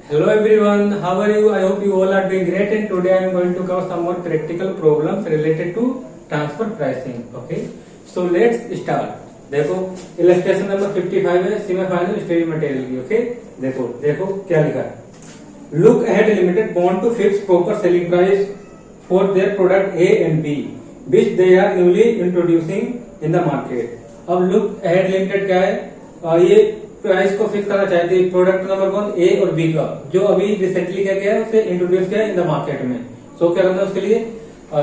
Hello everyone, how are you? I hope you all are doing great, and today I am going to cover some more practical problems related to transfer pricing. Okay, so let's start. देखो illustration number 55 है semifinal study material की. Okay, देखो देखो क्या लिखा है. Look ahead limited want to fix proper selling price for their product A and B which they are newly introducing in the market. अब look ahead limited क्या है? ये प्राइस को फिक्स करना चाहती है प्रोडक्ट नंबर 1 ए और बी का, जो अभी रिसेंटली क्या किया है उसे इंट्रोड्यूस किया है इन द मार्केट में. सो क्या करना है उसके लिए?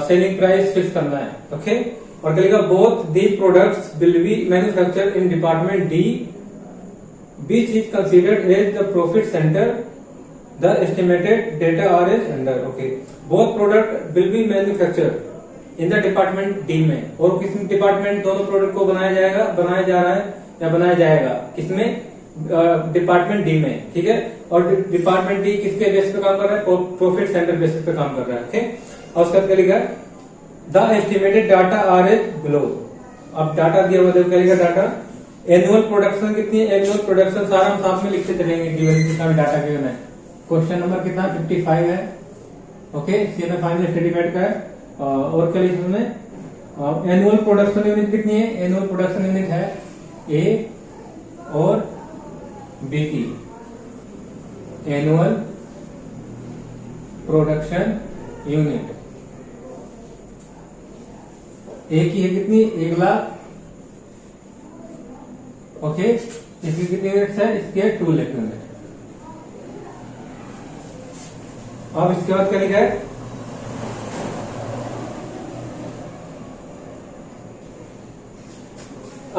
सेलिंग प्राइस फिक्स करना है. ओके, और क्या लिखा? Both these products will be manufactured in department D which is considered as the profit centre. The estimated data are as under. Okay, both product will be manufactured in the department D में. और किस department दोनों product को बनाया जा रहा है या बनाया जाएगा? किसमें? डिपार्टमेंट डी में. ठीक है, और डिपार्टमेंट डी किसके बेस पे काम कर रहा है? प्रॉफिट सेंटर बेसिस पे काम कर रहा है. ओके, और उसका क्या लिखा है? The estimated data are as below. अब डाटा दिया हुआ क्या लिखा? डाटा एनुअल प्रोडक्शन कितनी है? एनुअल प्रोडक्शन सारा हम साथ में लिखते चलेंगे. गिवन कितना भी डाटा गिवन है. क्वेश्चन नंबर कितना? 55 है. ओके, सेमीफाइनल स्टडी मेट का है. और क्या लिखा हमने? एनुअल प्रोडक्शन यूनिट कितनी है? एनुअल प्रोडक्शन यूनिट है ए और बी की. एनुअल प्रोडक्शन यूनिट ए की है कितनी? 1 लाख. ओके, इसकी कितनी यूनिट्स है? इसकी है 2 लाख यूनिट. अब इसके बाद क्या लिखा है?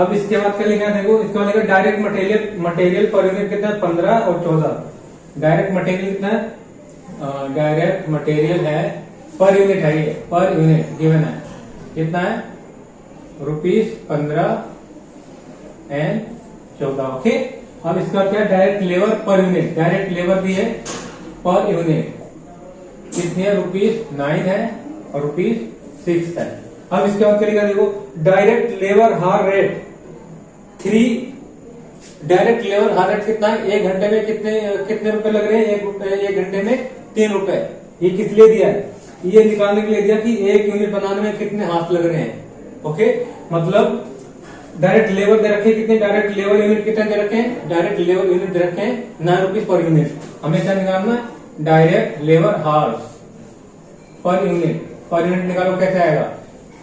अब इसके बाद क्या लिखा है? देखो इसके बाद लिखा डायरेक्ट मटेरियल पर यूनिट कितना है? 15 और 14. डायरेक्ट मटेरियल कितना है? डायरेक्ट मटेरियल है पर यूनिट है, ये पर यूनिट गिवन है. कितना है? ₹15 एंड 14. ओके, अब इसके बाद क्या है? Direct labour per unit. Direct labour भी है पर यूनिट. कितनी है? ₹9 है और ₹6 है. अब इसके बाद करेगा देखो डायरेक्ट लेबर हार रेट 3. डायरेक्ट लेबर हार रेट कितना है? 1 घंटे में कितने रुपए लग रहे हैं? 1 घंटे में 3 रुपए. ये किस लिए दिया है? ये निकालने के लिए दिया कि 1 यूनिट बनाने में कितने हाथ लग रहे हैं. ओके, मतलब डायरेक्ट लेबर दे रखे कितने? डायरेक्ट लेबर यूनिट कितने दे रखे हैं? डायरेक्ट लेबर यूनिट दे रखे हैं 9 रुपीज पर यूनिट. हमेशा निकालना है direct labour hours per unit. Per unit निकालो, कैसे आएगा?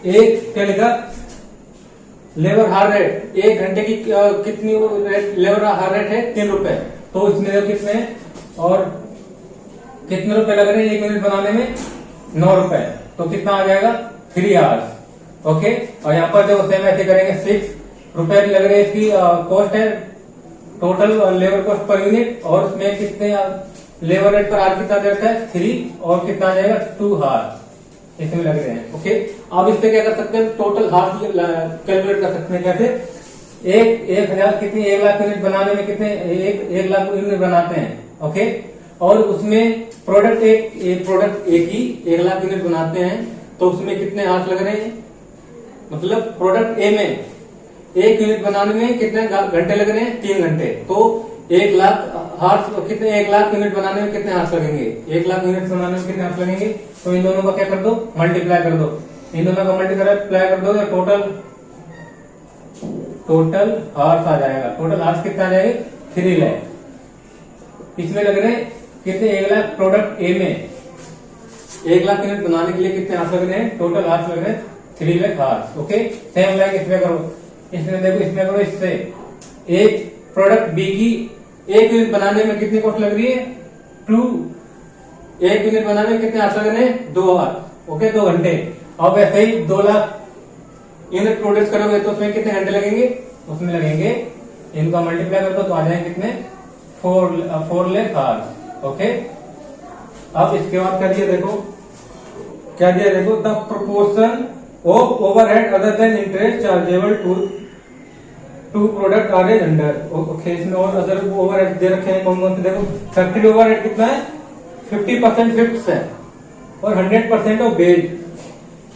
एक क्या लिखा? लेबर हार रेट 1 घंटे की कितनी लेबर हार रेट है? 3 रुपए. तो इसमें कितने और कितने रुपए लग रहे हैं 1 यूनिट बनाने में? 9 रुपए. तो कितना आ जाएगा? 3 आवर्स. ओके, और यहाँ पर देखो सेम ऐसे करेंगे. 6 रुपए लग रहे हैं इसकी कॉस्ट है total labour cost per unit. और उसमें कितने लेबर रेट पर आर कितना देता है? 3. और कितना आ जाएगा? 2 आवर्स इसमें लग रहे हैं. ओके, अब इस पे क्या कर सकते हैं? टोटल हार्स कैलकुलेट कर सकते हैं. कैसे? 1,000 कितनी? 1 लाख यूनिट बनाने में कितने? 1 लाख यूनिट बनाते हैं. ओके, और उसमें प्रोडक्ट एक ही 1 लाख यूनिट बनाते हैं. तो उसमें कितने हार्स लग रहे हैं? मतलब प्रोडक्ट ए में 1 यूनिट बनाने में कितने घंटे लग रहे हैं? 3 घंटे. तो 1 लाख हार्स कितने? 1 लाख यूनिट बनाने में कितने हार्स लगेंगे? 1 लाख यूनिट बनाने में कितने हार्स लगेंगे? तो इन दोनों का क्या कर दो? मल्टीप्लाई कर दो. इन दोनों का मल्टीप्लाई कर दो, टोटल हार्स आ जाएगा. टोटल हार्स कितना आ जाएगा? 3 लाख. इसमें लग रहे हैं कितने? 1 लाख प्रोडक्ट ए में 1 लाख यूनिट बनाने के लिए कितने हार्स लग रहे हैं? टोटल हार्स लग रहे हैं 3 lakh hours. Okay, same like इसमें करो. इसमें देखो, इसमें करो. इससे एक प्रोडक्ट बी की 1 यूनिट बनाने में कितनी कॉस्ट लग रही है? 2. 1 यूनिट बनाने में कितने हाथ लग रहे हैं? 2 हाथ. ओके, 2 घंटे. अब वैसे ही 2 लाख यूनिट प्रोड्यूस करोगे तो उसमें कितने घंटे लगेंगे? उसमें लगेंगे, इनका मल्टीप्लाई कर दो तो आ जाएंगे कितने? 4 लाख हार्स. ओके, अब इसके बाद क्या दिया? देखो क्या दिया? देखो the proportion of overhead other than interest chargeable to product are as under. Okay, इसमें और अदर ओवरहेड दे रखे हैं. कौन कौन से? देखो फैक्ट्री ओवरहेड कितना है? 50% फिक्स है और 100% ऑफ बेज.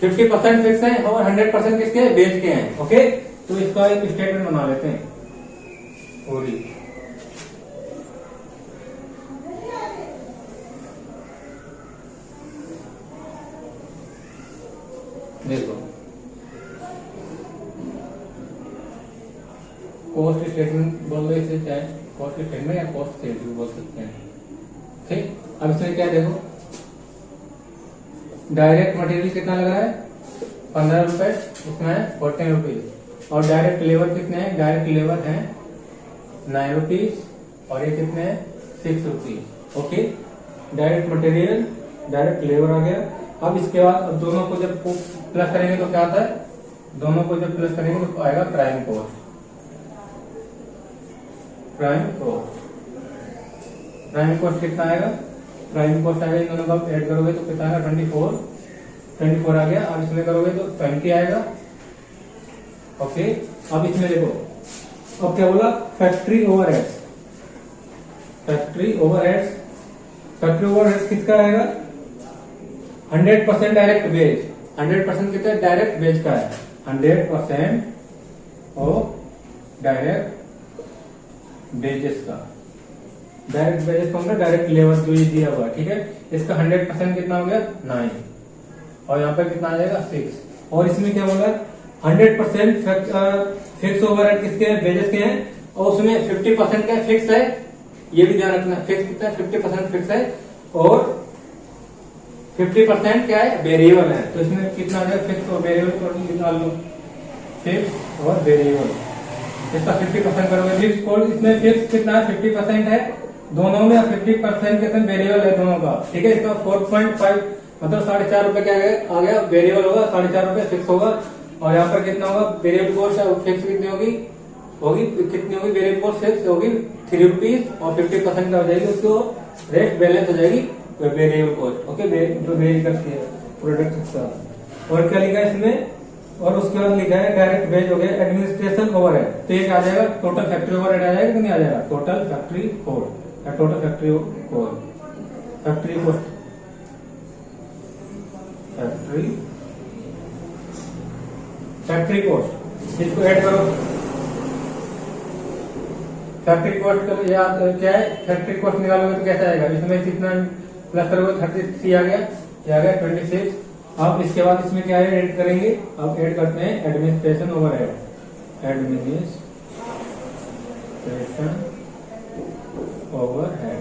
50% फिक्स है और 100% किसके हैं? बेज के हैं. ओके, तो इसका एक स्टेटमेंट बना लेते हैं पूरी. देखो कॉस्ट स्टेटमेंट बोल रहे इसे, चाहे कॉस्ट स्टेटमेंट या कॉस्ट सेल भी बोल सकते हैं। ठीक, अब इसमें क्या देखो, डायरेक्ट मटेरियल कितना लग रहा है 15 रुपए, इसमें है 14 रुपीज। और डायरेक्ट लेबर कितने हैं, डायरेक्ट लेबर है 9 रुपीज और ये कितने हैं 6 rupees. Okay, direct material direct labour आ गया। अब इसके बाद अब दोनों को जब प्लस करेंगे तो क्या आता है, दोनों को जब प्लस करेंगे तो आएगा प्राइम कॉस्ट। प्राइम कॉस्ट कितना आएगा, प्राइम कॉस्ट आएगा, इन दोनों का ऐड करोगे तो कितना आएगा 24 आ गया। अब इसमें करोगे तो 20 आएगा। ओके, अब इसमें देखो अब क्या बोला, फैक्ट्री ओवरहेड्स। फैक्ट्री ओवरहेड्स किसका आएगा 100% डायरेक्ट वेज। 100% कितना डायरेक्ट वेज का है, 100% ऑफ डायरेक्ट वेजेस का। डायरेक्ट वेजेस कौन सा, डायरेक्ट लेबर जो ये दिया हुआ है। ठीक है, इसका 100% कितना हो गया 9 और यहाँ पर कितना आ जाएगा 6। और इसमें क्या बोला 100% फिक्स ओवरहेड किसके हैं, वेजेस के हैं, और उसमें 50% का फिक्स है, ये भी ध्यान रखना। फिक्स कितना है 50% फिक्स है और 50% क्या है वेरिएबल है। तो इसमें कितना आ जाएगा फिक्स और वेरिएबल निकाल लो, फिक्स और वेरिएबल। इसका 50% करोगे फिक्स कोड, इसमें फिक्स कितना है 50% है दोनों में, 50% कितना वेरिएबल है दोनों का। ठीक है, इसका 4.5 मतलब 4.5 रुपए क्या आ गया वेरिएबल होगा, 4.5 रुपए फिक्स होगा। और यहाँ पर कितना होगा वेरिएबल कॉस्ट है, फिक्स कितनी होगी कितनी होगी वेरिएबल कॉस्ट फिक्स होगी 3 रुपीज और 50% का हो जाएगी, उसको रेस्ट बैलेंस हो जाएगी वेरिएबल कॉस्ट। ओके, जो वेरी करती है प्रोडक्ट के साथ। और क्या लिखा है इसमें, और उसके बाद लिखा है डायरेक्ट वेज हो गया एडमिनिस्ट्रेशन ओवरहेड। तो ये आ जाएगा टोटल फैक्ट्री ओवरहेड आ जाएगा कि नहीं आ जाएगा, टोटल फैक्ट्री कोड या total factory code, factory cost, factory cost. इसको ऐड करो, फैक्ट्री कॉस्ट का याद क्या है, फैक्ट्री कॉस्ट निकालोगे तो कैसा आएगा, इसमें कितना प्लस करोगे 33 आ गया, ये आ गया 26। अब इसके बाद इसमें क्या है ऐड करेंगे, अब ऐड करते हैं एडमिनिस्ट्रेशन ओवरहेड। एडमिनिस्ट्रेशन ओवरहेड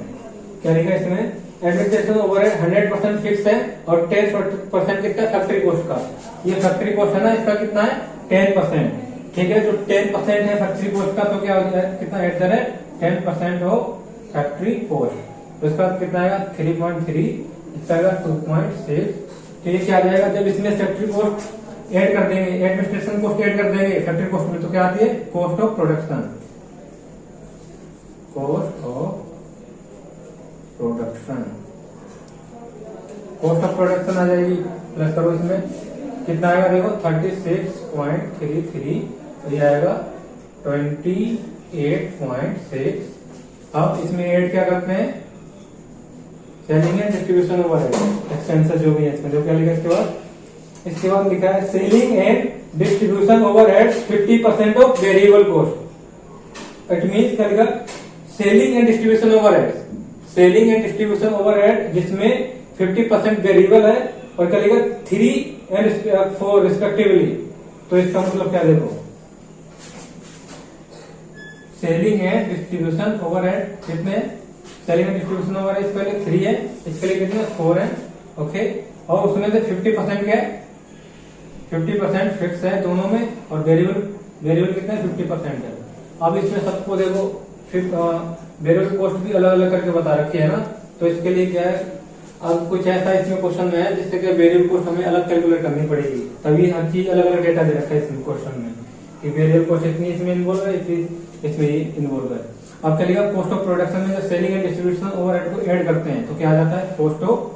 क्या लिखा है इसमें, एडमिनिस्ट्रेशन ओवरहेड 100% फिक्स है और 10% कितना फैक्ट्री कॉस्ट का। ये फैक्ट्री कॉस्ट है ना, इसका कितना है 10%। ठीक है, जो 10% है फैक्ट्री कॉस्ट का, तो क्या हो जाएगा कितना ऐड करें 10% ऑफ फैक्ट्री कॉस्ट। तो इसका कितना आएगा 3.3, इसका आएगा 2.6। तो ये क्या आ जाएगा, जब इसमें फैक्ट्री कॉस्ट ऐड कर देंगे, एडमिनिस्ट्रेशन कॉस्ट ऐड कर देंगे फैक्ट्री कॉस्ट में, तो क्या आती है cost of production. Cost of production आ जाएगी, प्लस करो इसमें कितना आएगा देखो 36.33, ये आएगा 28.6। अब इसमें ऐड क्या करते हैं selling and distribution overhead expenses जो भी है इसमें, जो क्या लिखा है इसके बाद लिखा है selling and distribution overhead 50% of variable cost. It means क्या लिखा selling and distribution overhead, selling and distribution overhead जिसमें 50% वेरिएबल है और क्या लिखा 3 एंड 4 रिस्पेक्टिवली। तो इसका मतलब क्या देखो, सेलिंग एंड डिस्ट्रीब्यूशन ओवरहेड कितने, सेलिंग एंड डिस्ट्रीब्यूशन ओवरहेड इसके लिए 3 है, इसके लिए कितने 4 है। ओके, और उसमें से 50% क्या है 50% फिक्स है दोनों में और वेरिएबल कितना है 50% है। अब इसमें सबको देखो वेरिएबल कॉस्ट भी अलग अलग करके बता रखी है ना, तो इसके लिए क्या है अब कुछ ऐसा इसमें क्वेश्चन में है जिससे कि वेरिएबल कॉस्ट हमें अलग कैलकुलेट करनी पड़ेगी, तभी हर चीज अलग अलग डेटा दे रखा है इसमें क्वेश्चन में कि वेरिएबल कॉस्ट इतनी इसमें इन्वॉल्व है, इसमें इन्वॉल्व है। अब चलिएगा कॉस्ट ऑफ प्रोडक्शन में जब सेलिंग एंड डिस्ट्रीब्यूशन ओवरहेड को ऐड करते हैं तो क्या आ जाता है कॉस्ट ऑफ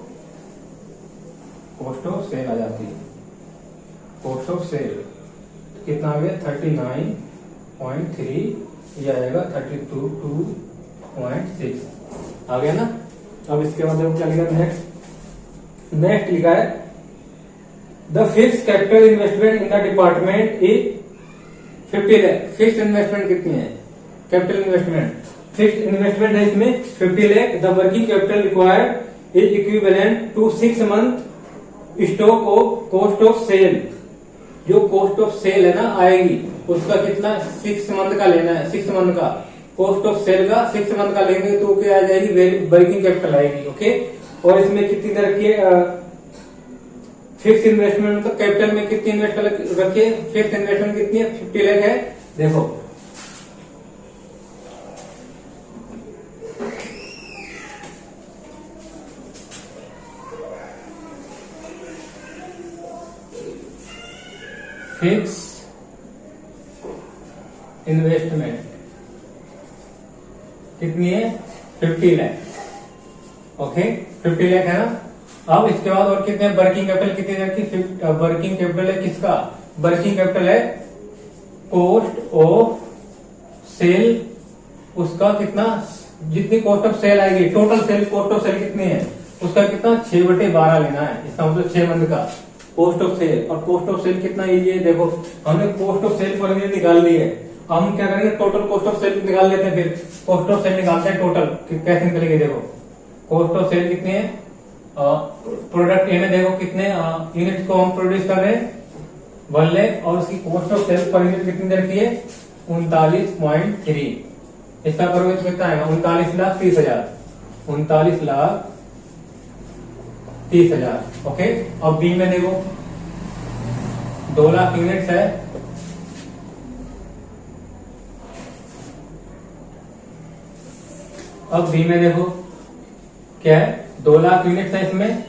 सेल आ जाती है। कॉस्ट ऑफ सेल कितना आ गया 39.3, ये आएगा 32.6 आ गया ना। अब इसके बाद क्या लिखा नेक्स्ट लिखा है the fix capital investment in the department is 50 lakh. Fix investment कितनी है, कैपिटल इन्वेस्टमेंट, फिक्स इन्वेस्टमेंट है इसमें 50 lakh. The working capital required is equivalent to 6 month stock of cost of sale जो कॉस्ट ऑफ सेल है ना आएगी, उसका कितना 6 मंथ का लेना है, 6 मंथ का कॉस्ट ऑफ सेल का 6 मंथ का लेंगे तो क्या आ जाएगी, वर्किंग कैपिटल आएगी। ओके, और इसमें कितनी तरह की फिक्स इन्वेस्टमेंट, मतलब कैपिटल में कितनी इन्वेस्टमेंट रखिए, फिक्स इन्वेस्टमेंट कितनी है, 50 लाख है। देखो फिक्स इन्वेस्टमेंट कितनी है, 50 लाख। ओके, 50 लाख है ना। अब इसके बाद और कितने, वर्किंग कैपिटल कितनी रखी, वर्किंग कैपिटल है किसका, वर्किंग कैपिटल है कॉस्ट ऑफ सेल, उसका कितना, जितनी कॉस्ट ऑफ सेल आएगी, total sale cost of sale कितनी है, उसका कितना 6/12 लेना है। इसका मतलब 6 मंथ का कॉस्ट ऑफ सेल। और कॉस्ट ऑफ सेल कितना ये देखो, हमने कॉस्ट ऑफ सेल पर निकाल ली है। हम क्या करेंगे, टोटल कॉस्ट ऑफ सेल निकाल लेते हैं, फिर कॉस्ट ऑफ सेल निकालते हैं टोटल कैसे निकलेगी। देखो कॉस्ट ऑफ सेल कितनी है, प्रोडक्ट ए में देखो कितने यूनिट को हम प्रोड्यूस कर रहे हैं, 1 लाख, और उसकी cost of sale per unit कितनी रखी है, 39.3। इसका करोगे तो कितना आएगा, 39,30,000, 39,30,000। ओके, अब बी में देखो 2 लाख यूनिट्स है, अब बी में देखो क्या है, 2 लाख यूनिट है इसमें,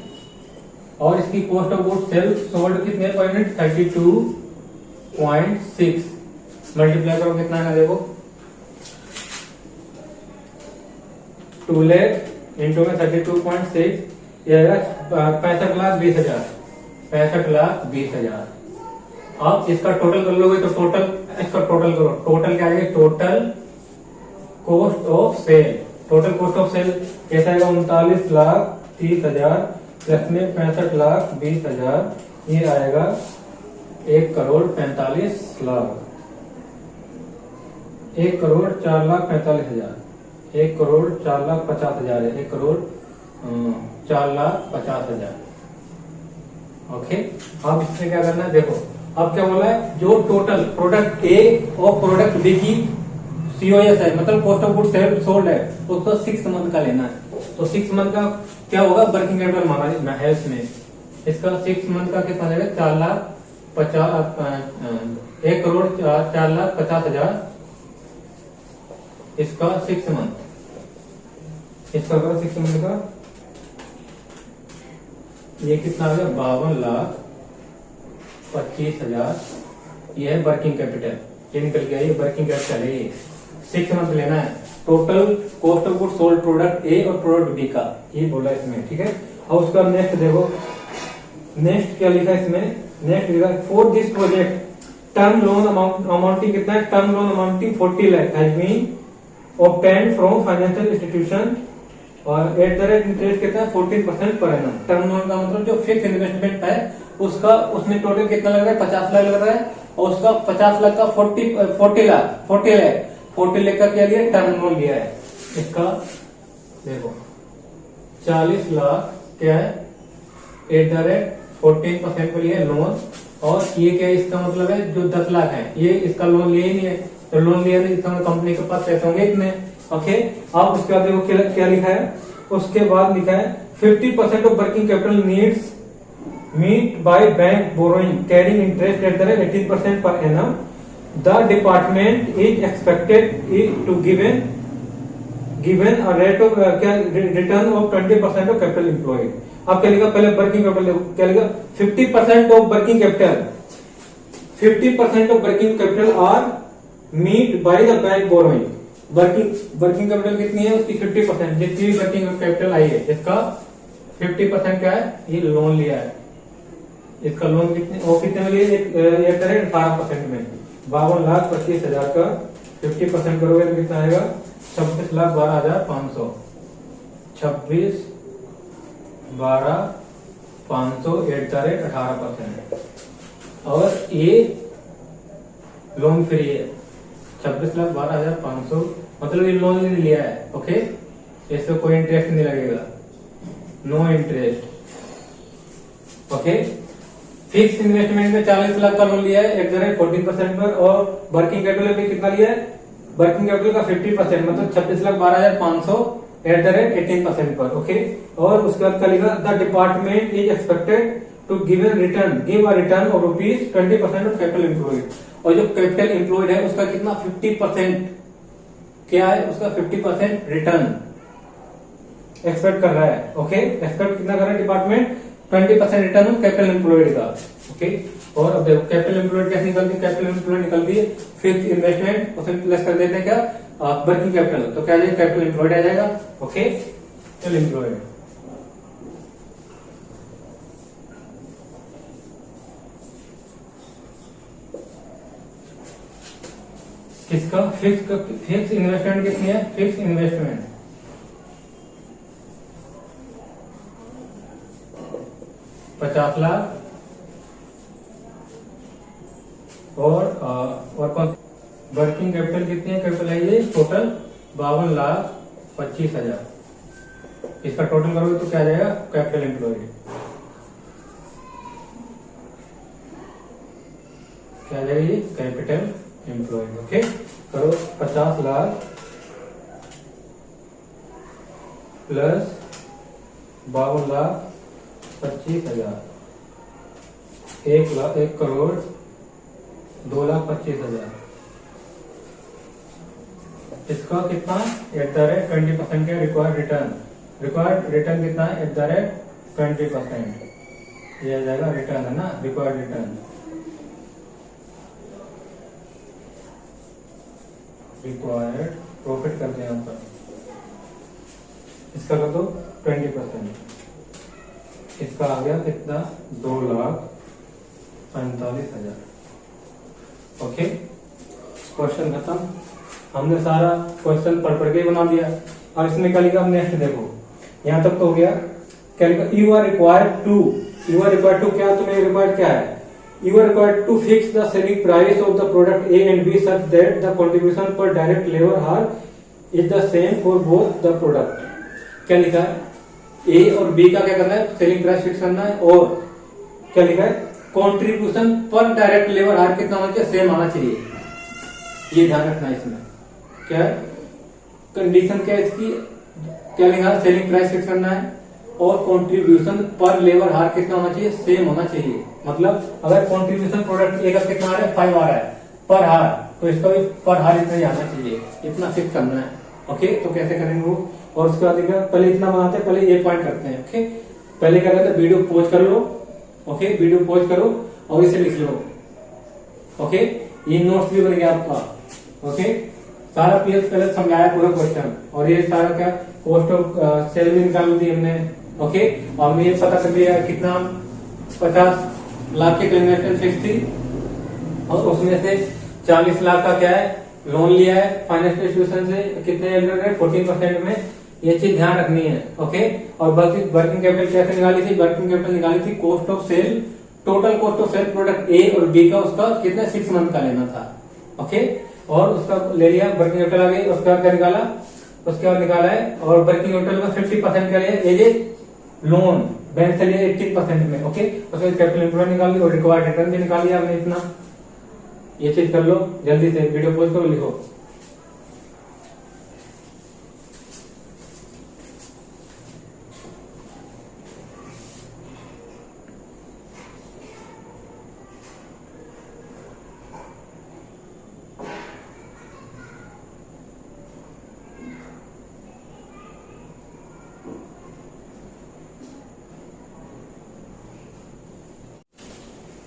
और इसकी cost of goods sale sold कितने पर यूनिट, 32.6। मल्टीप्लाई करो कितना है, देखो 2 लाख इंटू में 32.6, ये आएगा 65,20,000, 65,20,000। अब इसका टोटल कर लोगे तो टोटल, इसका टोटल करो, टोटल क्या आएगा, total cost of sale, total cost of sale कैसा आएगा, 39,30,000 प्लस में 65,20,000, ये आएगा 1,45,00,000, 1,04,45,000, 1,04,50,000 है, 1,04,50,000। ओके, अब इसमें क्या करना है, देखो अब क्या बोला है, जो टोटल प्रोडक्ट ए और प्रोडक्ट बी की COS है, मतलब कॉस्ट ऑफ गुड्स सोल्ड है, उसको 6 मंथ का लेना है। तो 6 मंथ का क्या होगा, वर्किंग कैपिटल मांगा है इसमें, इसका 6 मंथ का कितना जाएगा, 1,04,50,000, इसका 6 मंथ, इसका करो 6 मंथ का, ये कितना आ गया, 52,25,000। ये है वर्किंग कैपिटल, ये निकल गया, ये वर्किंग कैपिटल है, ये 6 मंथ लेना है। Total cost of goods sold product A और प्रोडक्ट बी का, ये बोला इसमें, ठीक है। और उसका नेक्स्ट देखो, नेक्स्ट क्या लिखा है इसमें, नेक्स्ट लिखा है for this project term loan amounting कितना है, term loan amounting 40 lakh has been obtained from financial institution, और एट द रेट इंटरेस्ट कितना है, 14% पर एनम। टर्म लोन का मतलब जो फिक्स इन्वेस्टमेंट है उसका, उसमें टोटल कितना लग रहा है, 50 लाख लग रहा है, और उसका 50 लाख का 40 लाख का क्या लिया, टर्म लोन लिया है। इसका देखो 40 लाख क्या है, एट द रेट 14% पर लिया लोन, और ये क्या है, इसका मतलब है जो 10 लाख है, ये इसका लोन लिया ही नहीं है, तो लोन लिया नहीं, इसका कंपनी के पास पैसे होंगे इतने। ओके, अब उसके बाद देखो क्या लिखा है, उसके बाद लिखा है 50% of working capital needs meet by bank borrowing carrying interest at the rate 18% per annum. The department is expected to given a rate of क्या return of 20% of capital employed. अब क्या लिखा, पहले वर्किंग कैपिटल देखो क्या लिखा, 50% of working capital, 50% of working capital are meet by the bank borrowing. Working capital कितनी है, उसकी 50%, जितनी भी वर्किंग कैपिटल आई है इसका 50% क्या है, ये लोन लिया है। इसका लोन कितने और कितने में लिया, 18% में, 52,25,000 का 50% करोगे तो कितना आएगा, 26,12,500, 26,12,500 एट द रेट 18%। और ये लोन फ्री है, 26,12,500, मतलब ये लोन लिया है। ओके, इसमें कोई इंटरेस्ट नहीं लगेगा, no interest. Okay, fix investment में 40 लाख का लोन लिया है एट द रेट 14% पर, और वर्किंग कैपिटल पे कितना लिया है, वर्किंग कैपिटल का 50% मतलब 26,12,500 एट द रेट 18% पर। ओके, और उसके बाद क्या लिखा, the department is expected to give a return of ₹20 of capital employed, और जो कैपिटल एम्प्लॉयड है उसका कितना 50% क्या है, उसका 50% रिटर्न एक्सपेक्ट कर रहा है। ओके, एक्सपेक्ट कितना कर रहा है department, 20% return on capital employed का। ओके, और अब देखो कैपिटल एम्प्लॉयड कैसे निकलती है, कैपिटल एम्प्लॉयड निकलती है फिक्स इन्वेस्टमेंट, उसमें प्लस कर देते हैं क्या वर्किंग कैपिटल, तो क्या आ जाएगा कैपिटल एम्प्लॉयड आ जाएगा। ओके, कैपिटल एम्प्लॉयड किसका, फिक्स इन्वेस्टमेंट कितनी है, फिक्स इन्वेस्टमेंट 50 लाख, और कौन वर्किंग कैपिटल कितनी है, कैपिटल है ये टोटल 52,25,000, इसका टोटल करोगे तो क्या आ जाएगा कैपिटल एम्प्लॉयड, क्या आ जाएगा ये कैपिटल एम्प्लॉयड। ओके, करो 50 लाख प्लस 52,25,000, 1,02,25,000, इसका कितना एट द रेट 20% के रिक्वायर्ड रिटर्न कितना है एट द रेट 20%, ये आ जाएगा रिटर्न है ना, रिक्वायर्ड रिटर्न, रिक्वायर्ड प्रॉफिट करते हैं यहाँ पर, इसका कर दो 20%, इसका आ गया कितना 2,45,000। ओके, क्वेश्चन खत्म, हमने सारा क्वेश्चन पढ़ के बना दिया। और इसमें क्या लिखा, नेक्स्ट देखो यहाँ तक तो हो गया, क्या लिखा, यू आर रिक्वायर्ड टू क्या, तुम्हें रिक्वायर्ड क्या है, you are required to fix the selling price of the product A and B such that the contribution per direct labor hour is the same for both the product। क्या लिखा है, A और B का क्या करना है, selling price fix करना है, और क्या लिखा है कंट्रीब्यूशन पर डायरेक्ट लेबर हार कितना होना चाहिए, सेम आना चाहिए, ये ध्यान रखना है। इसमें क्या है कंडीशन, क्या है इसकी, क्या लिखा है सेलिंग प्राइस फिक्स करना है, और कंट्रीब्यूशन पर लेबर हार कितना होना चाहिए, सेम होना चाहिए। मतलब अगर कंट्रीब्यूशन प्रोडक्ट ए का कितना आ रहा है 5 आ रहा है पर हार, तो इसका भी पर हार इतना ही आना चाहिए, इतना फिक्स करना है। ओके, तो कैसे करेंगे वो, और उसके बाद पहले इतना बनाते हैं, पहले ये पॉइंट करते हैं। ओके, पहले क्या करते हैं, वीडियो पॉज कर लो। ओके, वीडियो पॉज करो और इसे लिख लो। ओके, ये नोट्स भी बन गया आपका। ओके, सारा पीएस पहले समझाया पूरा क्वेश्चन, और ये सारा क्या कॉस्ट ऑफ सेल भी निकाल दी हमने। ओके, और हमने ये पता कर लिया कितना 50 लाख की इन्वेस्टमेंट फिक्स थी, और उसमें से 40 लाख का क्या है लोन लिया है फाइनेंशियल इंस्टीट्यूशन से, कितने 14% में, ये चीज ध्यान रखनी है। ओके, और बाकी वर्किंग कैपिटल कैसे निकाली थी, वर्किंग कैपिटल निकाली थी cost of sale, total cost of sale product A और बी का, उसका कितना 6 मंथ का लेना था। ओके, और उसका ले लिया, वर्किंग कैपिटल आ गई, उसके बाद क्या निकाला, उसके बाद निकाला है, और वर्किंग कैपिटल में 50% का लिया एज लोन बैंक से लिया 18% में। ओके, उसमें कैपिटल एम्प्लॉयड निकाल ली, और रिक्वायर्ड रिटर्न भी निकाल लिया हमने इतना। ये चीज कर लो जल्दी से, वीडियो पॉज करो, लिखो।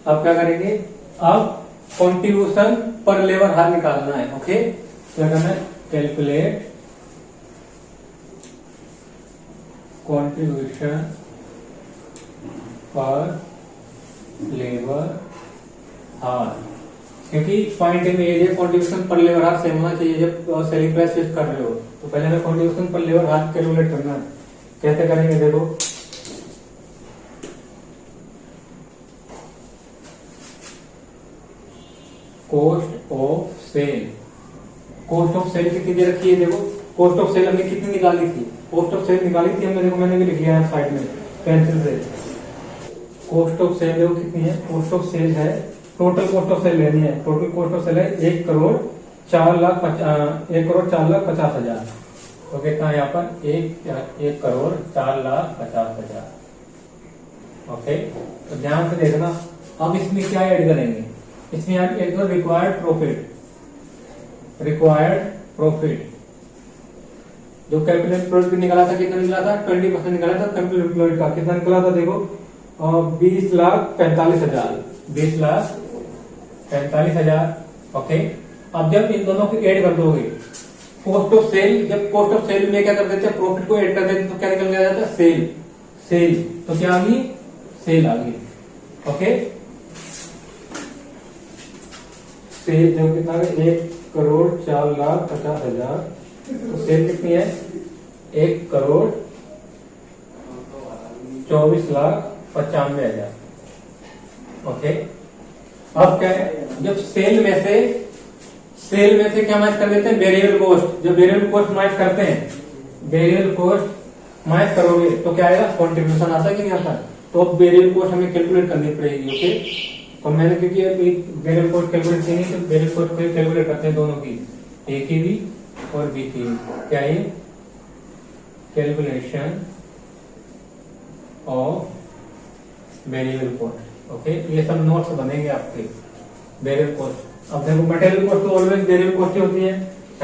अब क्या करेंगे, अब कंट्रीब्यूशन पर लेबर हार निकालना है। ओके, क्या करना है, कैलकुलेट कंट्रीब्यूशन पर लेबर हार, क्योंकि पॉइंट में ये कंट्रीब्यूशन पर लेबर हार सेम होना चाहिए जब सेलिंग प्राइस फिक्स कर रहे हो, तो पहले हमें कंट्रीब्यूशन पर लेबर हार कैलकुलेट करना है। कैसे करेंगे देखो, कॉस्ट ऑफ सेल कितनी दे रखी है, देखो कॉस्ट ऑफ सेल हमने कितनी निकाली थी, कॉस्ट ऑफ सेल निकाली थी हमने, देखो मैंने भी लिख लिया है साइड में पेंसिल से। कॉस्ट ऑफ सेल देखो कितनी है, कॉस्ट ऑफ सेल है, टोटल कॉस्ट ऑफ सेल लेनी है, टोटल कॉस्ट ऑफ सेल है 1,04,50,000। तो कितना है यहाँ पर 1,04,50,000। ओके, तो ध्यान से देखना। अब इसमें क्या ऐड करेंगे, इसमें आप ऐड करो रिक्वायर्ड प्रॉफिट। जो कैपिटल प्रोडक्ट निकाला था कितना निकला था, 20% निकाला था कैपिटल एम्प्लॉयड का। कितना निकला था देखो 20,45,000, 20,45,000। ओके, अब जब इन दोनों को ऐड कर दोगे कॉस्ट ऑफ सेल, जब कॉस्ट ऑफ सेल में क्या कर देते हैं प्रॉफिट को ऐड कर देते तो क्या निकल जाता है सेल। तो क्या आ गई, सेल आ गई। ओके, सेल जो कितना है 1,04,50,000। तो सेल कितनी है 1,24,95,000। ओके, अब क्या है, जब सेल में से क्या माइनस कर देते हैं वेरिएबल कॉस्ट। जब वेरिएबल कॉस्ट माइनस करते हैं, वेरिएबल कॉस्ट माइनस करोगे तो क्या आएगा, कॉन्ट्रीब्यूशन आता है कि नहीं आता। तो अब वेरिएबल कॉस्ट हमें कैलकुलेट करनी पड़ेगी। ओके, तो मैंने क्योंकि वेरिएबल कॉस्ट कैलकुलेट की नहीं, तो वेरिएबल कॉस्ट कैलकुलेट करते हैं दोनों की, ए की भी और बी की भी। क्या है calculation of variable cost. Okay, ये सब नोट्स बनेंगे आपके वेरिएबल कॉस्ट। अब देखो मटेरियल कॉस्ट तो ऑलवेज वेरिएबल कॉस्ट ही होती है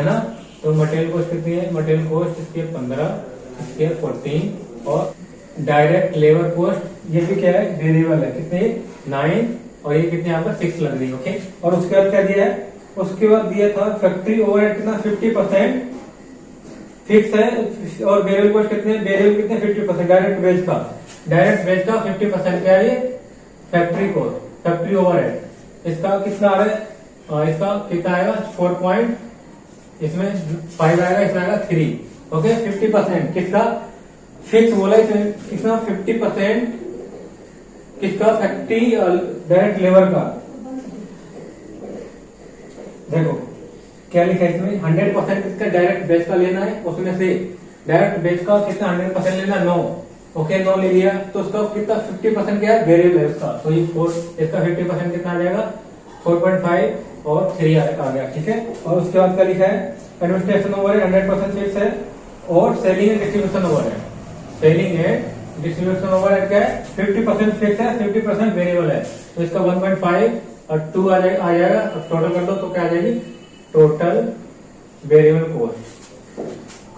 ना। तो मटेरियल कॉस्ट कितनी है, मटेरियल कॉस्ट इसकी 15, इसकी 14 और डायरेक्ट लेबर कॉस्ट ये भी क्या है वेरिएबल है, कितने 9 और ये कितने यहाँ पर 6 लग रही है। ओके, और उसके बाद क्या दिया है, उसके बाद दिया था फैक्ट्री ओवरहेड कितना 50% फिक्स है और वेरिएबल कॉस्ट कितने, वेरिएबल कितने 50%। डायरेक्ट वेज का 50% क्या है फैक्ट्री कॉस्ट, फैक्ट्री ओवरहेड। इसका कितना आ रहा है, इसका कितना आएगा 4 पॉइंट, इसमें 5 आएगा, इसमें आएगा 3। ओके, 50% किसका फिक्स बोला, इसमें कितना 50% किसका फैक्ट्री डायरेक्ट लेबर का। देखो क्या लिखा है इसमें 100% किसका डायरेक्ट बेच का लेना है, उसमें से डायरेक्ट बेच का कितना 100% लेना 9। ओके, 9 ले लिया तो उसका कितना 50% क्या है वेरिएबल है उसका। तो ये 4 इसका 50% कितना आ जाएगा 4.5 और 3 आ गया। ठीक है, और उसके बाद क्या लिखा है एडमिनिस्ट्रेशन ओवरहेड 100% फिक्स है और selling and distribution overhead. Selling and distribution overhead क्या है 50% फिक्स है, 50% वेरिएबल है। तो इसका 1.5 और 2 आ जाएगा, टोटल कर दो तो क्या आ जाएगी टोटल वेरिएबल कॉस्ट।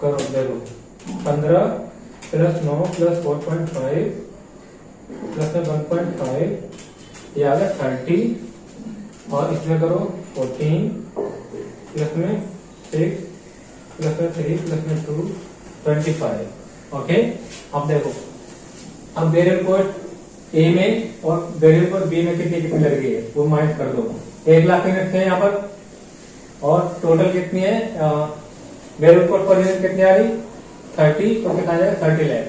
करो देखो 15 प्लस 9 प्लस 4.5 प्लस 1.5 ये आ गया 30 और इसमें करो 14 प्लस में 6 प्लस में 3 प्लस में 2 25। ओके, अब देखो अब वेरिएबल कॉस्ट ए में और वेरिएबल कॉस्ट बी में कितनी लग रही है वो माइनस कर दो। 1 लाख यूनिट थे यहाँ पर और टोटल कितनी है वेरिएबल कॉस्ट पर यूनिट कितनी आ रही 30, तो कितना आ जाएगा 30 लाख।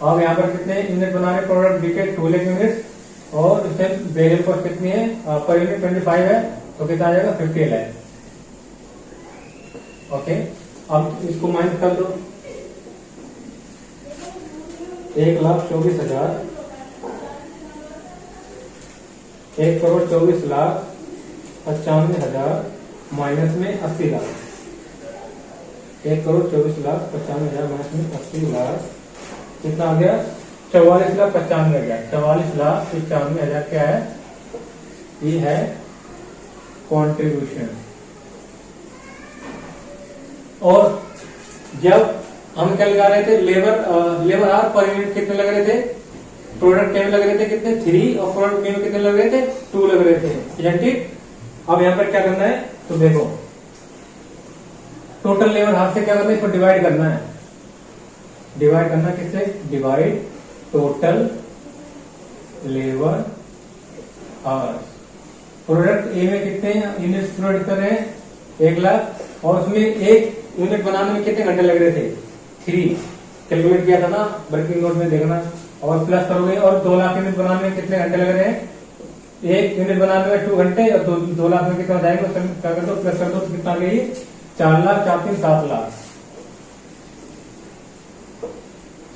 अब यहाँ पर कितने यूनिट बना रहे प्रोडक्ट बी के 2 लाख यूनिट और इसमें वेरिएबल कॉस्ट कितनी है पर यूनिट 25 है, तो कितना आ जाएगा 50 लाख। ओके, अब इसको माइनस कर दो 1,24,000 1,24,95,000 माइनस में 80 लाख 1,24,95,000 माइनस में 80 लाख कितना आ गया 44,95,000। 44,95,000 क्या है, ये है कंट्रीब्यूशन। और जब हम क्या लगा रहे थे लेबर आर पर यूनिट कितने लग रहे थे, प्रोडक्ट ए में लग रहे थे कितने 3 और प्रोडक्ट बी में कितने लग रहे थे 2 लग रहे थे। ठीक, अब यहाँ पर क्या करना है तो देखो टोटल लेबर हाफ से क्या करना है, इसको डिवाइड करना है। डिवाइड करना किससे, divide total labour hours. Product ए में कितने यूनिट प्रोड्यूस कर रहे हैं 1 लाख और उसमें एक यूनिट बनाने में कितने घंटे लग रहे थे 3, कैलकुलेट किया था ना वर्किंग नोट में देखना। और प्लस करोगे और 2 लाख यूनिट बनाने में कितने घंटे लग रहे हैं, एक यूनिट बनाने में 2 घंटे और 2 लाख में कितना जाएगा क्या कर दो प्लस कर दो तो कितना गई 4 लाख 4 3 7 लाख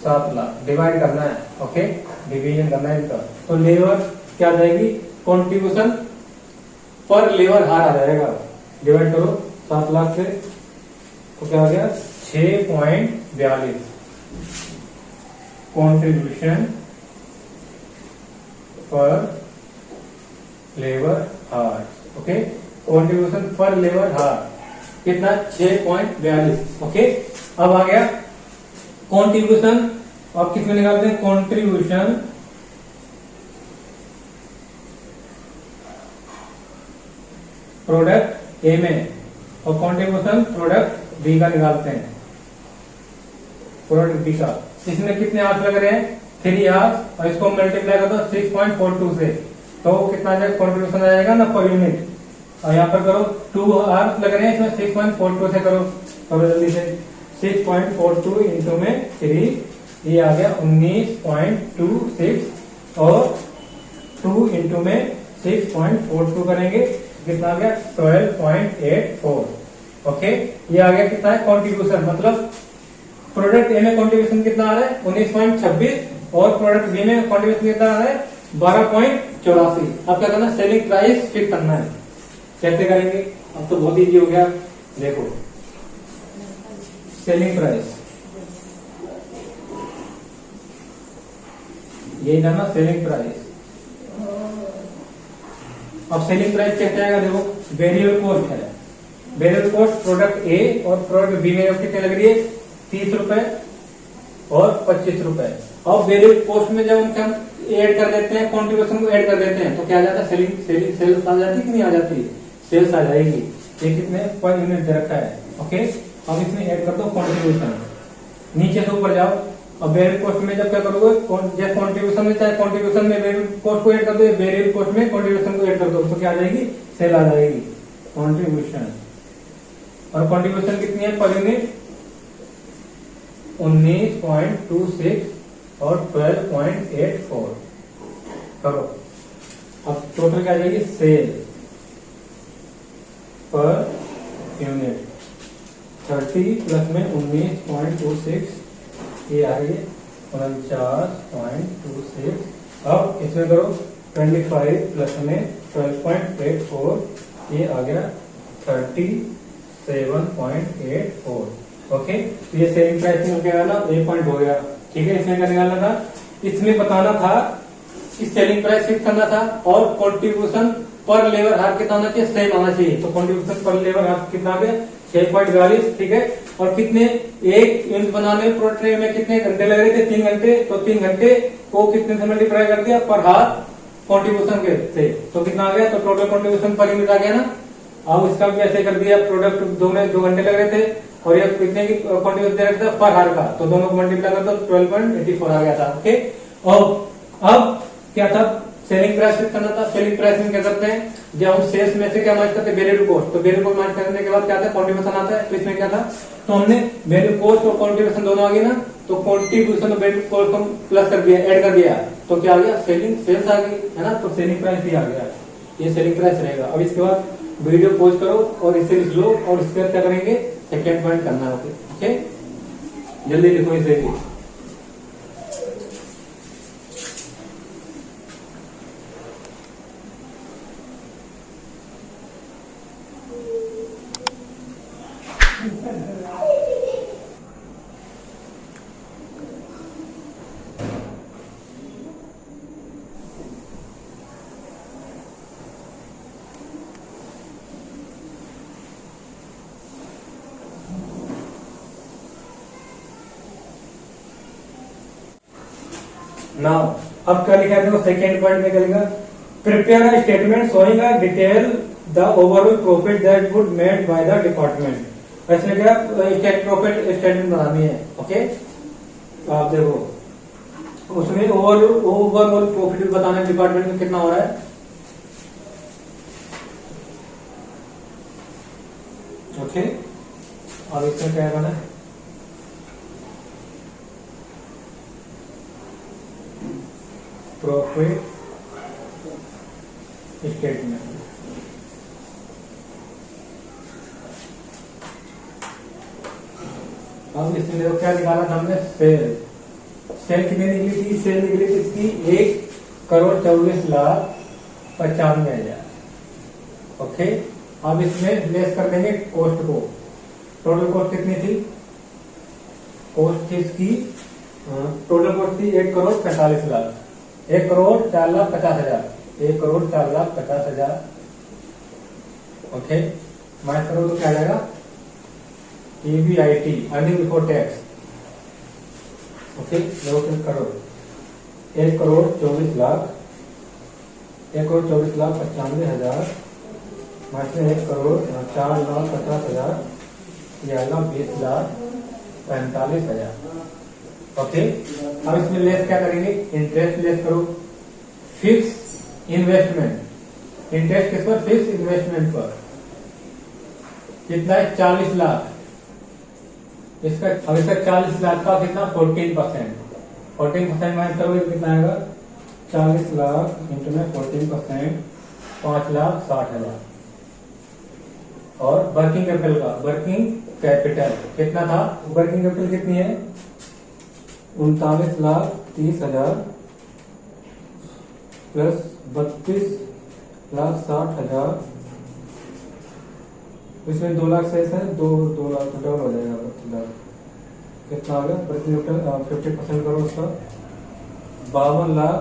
7 लाख डिवाइड करना है। ओके, डिवीजन करना है इनका। तो लेबर क्या आ जाएगी, कंट्रीब्यूशन पर लेबर हार आ जाएगा। डिवाइड करो 7 लाख से, तो क्या आ गया 6.42 कंट्रीब्यूशन पर लेबर हार। ओके, कंट्रीब्यूशन पर लेबर हार कितना 6.42। ओके, अब आ गया कंट्रीब्यूशन। अब किसमें निकालते हैं, कंट्रीब्यूशन प्रोडक्ट ए में और कंट्रीब्यूशन प्रोडक्ट बी का निकालते हैं। प्रोडक्ट बी का इसमें कितने आवर्स लग रहे हैं, 3 आवर्स, और इसको मल्टीप्लाई कर दो 6.42 से, तो कितना आ जाएगा, कंट्रीब्यूशन आ जाएगा ना पर यूनिट। और यहाँ पर करो 2 आवर्स लग रहे हैं, इसमें 6.42 से करो जल्दी से। 6.42 इंटू में 3, ये आ गया 19.26 और 2 इंटू में 6.42 करेंगे, कितना आ गया 12.84। ओके, ये आ गया कितना है कंट्रीब्यूशन, मतलब प्रोडक्ट ए में कंट्रीब्यूशन कितना आ रहा है 19.26 और प्रोडक्ट बी में कंट्रीब्यूशन कितना आ रहा है 12.84। अब क्या करना है, सेलिंग प्राइस फिक्स करना है। कैसे करेंगे, अब तो बहुत इजी हो गया। देखो सेलिंग प्राइस, यही था ना सेलिंग प्राइस। अब सेलिंग प्राइस कैसे आएगा, देखो वेरिएबल कॉस्ट है, वेरिएबल कॉस्ट प्रोडक्ट ए और प्रोडक्ट बी में कितने लग रही है 30 रुपए और 25 रुपए। अब वेरिएबल कॉस्ट में जब हम ऐड कर देते हैं, कंट्रीब्यूशन को ऐड कर देते हैं, तो क्या आ जाता है, सेल्स आ जाती है कि नहीं आ जाती, सेल्स आ जाएगी। ये कितने पर यूनिट दे रखा है। ओके, अब इसमें ऐड कर दो कंट्रीब्यूशन, नीचे से ऊपर जाओ। अब वेरिएबल कॉस्ट में जब क्या करोगे, जैसे कंट्रीब्यूशन में, चाहे कंट्रीब्यूशन में वेरिएबल कॉस्ट को ऐड कर दो, वेरिएबल कॉस्ट में कंट्रीब्यूशन को ऐड कर दो, तो क्या आ जाएगी, सेल आ जाएगी कंट्रीब्यूशन। और कंट्रीब्यूशन कितनी है पर यूनिट 19.26 और 12.84 करो। अब टोटल क्या आ जाएगी, सेल पर यूनिट 30 प्लस में 19.26, ये आ रही है 49.26। अब इसमें करो 25 प्लस में 12.84, ये आ गया 37.84। ओके, तो ये सेलिंग प्राइस में क्या ना 1 पॉइंट हो गया। ठीक है, इसमें क्या निकालना था, इसमें बताना था कि सेलिंग प्राइस फिक्स करना था और कंट्रीब्यूशन पर लेबर हार कितना होना चाहिए, सेम आना चाहिए। तो कंट्रीब्यूशन पर लेबर हार कितना आ गया 6.42। ठीक है, और कितने, एक यूनिट बनाने में प्रोडक्ट में कितने घंटे लग रहे थे, 3 घंटे। तो 3 घंटे को कितने से मल्टीप्लाई कर दिया, पर हार कंट्रीब्यूशन के से, तो कितना आ गया, तो टोटल कंट्रीब्यूशन पर यूनिट आ गया ना। अब इसका भी ऐसे कर दिया, प्रोडक्ट 2 घंटे लग रहे थे और ये कितने की कंट्रीब्यूशन दे रखा था पर हार का, तो दोनों को मल्टीप्लाई कर दो 12.84 आ गया था। ओके, और अब क्या था, सेलिंग प्राइस फिक्स करना था। सेलिंग प्राइस में क्या करते हैं, जब हम सेल्स में से क्या माइनस करते हैं, वेरिएबल कॉस्ट, तो वेरिएबल कॉस्ट माइनस करने के बाद क्या आता है, कंट्रीब्यूशन आता है। तो इसमें क्या था, तो हमने वेरिएबल कॉस्ट और कंट्रीब्यूशन दोनों आ गए ना, तो कंट्रीब्यूशन और वेरिएबल कॉस्ट को प्लस कर दिया, ऐड कर दिया, तो क्या आ गया, सेल्स आ गई है ना। तो सेलिंग प्राइस भी आ गया, ये सेलिंग प्राइस रहेगा। अब इसके बाद वीडियो पॉज करो और इसे लिख लो, और इसके बाद क्या करेंगे, सेकेंड पॉइंट करना है। ओके, जल्दी लिखो इसे भी। नाउ अब क्या लिखा है, देखो सेकेंड पॉइंट में क्या लिखा, prepare a statement showing a detail the overall profit that would made by the department. ऐसे क्या प्रॉफिट स्टेटमेंट बनानी है। ओके, आप देखो उसमें ओवरऑल प्रॉफिट बताना डिपार्टमेंट में कितना हो रहा है। ओके, अब इसमें क्या करना है, प्रॉफिट स्टेटमेंट। अब इसमें देखो क्या निकाला था हमने, सेल सेल कितनी निकली थी? सेल निकली थी इसकी 1,24,95,000। ओके, अब इसमें लेस कर देंगे कॉस्ट को। टोटल कॉस्ट कितनी थी? कॉस्ट थी इसकी, टोटल कॉस्ट थी 1,45,00,000, 1,04,50,000, 1,04,50,000। ओके, माइनस करो तो क्या आ जाएगा? EBIT, earning before tax. Okay, करो 1,24,00,000, 1,24,95,000 माइनस में 1,04,50,000, ये आएगा 20,45,000। ओके, अब इसमें लेस क्या करेंगे? इंटरेस्ट लेस करो। फिक्स इन्वेस्टमेंट, इंटरेस्ट किस पर? फिक्स इन्वेस्टमेंट पर। कितना है? 40 लाख। इसका अब इसका 40 लाख का कितना? 14%। 14% माइनस करोगे कितना आएगा? 40 लाख इंटू में 14%, 5,60,000। और वर्किंग कैपिटल का, वर्किंग कैपिटल कितना था? वर्किंग कैपिटल कितनी है? 39,30,000 प्लस 32,60,000। इसमें 2 लाख शेष है, 2 लाख टोटल हो जाएगा 32 लाख। कितना आ गया? 50% करो उसका, 52,25,000।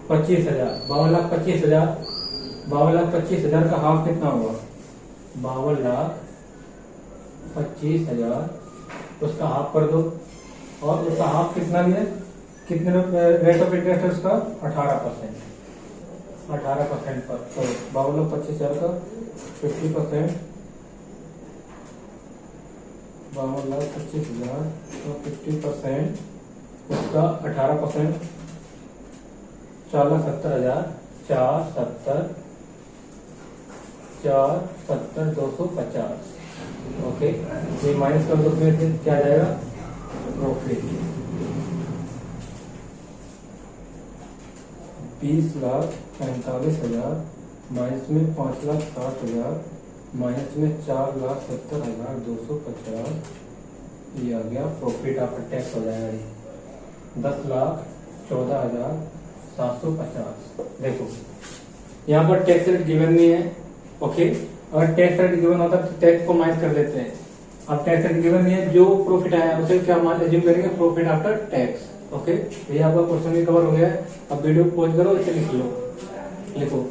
52,25,000 का हाफ कितना हुआ? 52,25,000, उसका हाफ कर दो। और उसका हाफ कितना लिया? कितने रेट ऑफ इंटरेस्ट है उसका? 18%। 18% पर, तो 52,25,000 का 50%, 52,25,000 तो 50% उसका 18%, 4,70,000, 4,70,250। ओके, ये माइनस कर दो, फिर क्या आ जाएगा? प्रॉफिट 20,45,000 माइनस में 5,60,000 माइनस में 4,70,250। ये आ गया प्रॉफिट आफ्टर टैक्स हो जाएगा ये 10,14,750। देखो यहाँ पर टैक्स रेट गिवन नहीं है। ओके, अगर टैक्स रेट गिवन होता तो टैक्स को माइनस कर देते हैं। अब टैक्स रेट गिवन नहीं है, जो प्रॉफिट आया उसे क्या मान एज्यूम करेंगे? Profit after tax. ओके, ये आपका क्वेश्चन भी कवर हो गया है। अब वीडियो पॉज करो, इसे लिख लो, लिखो।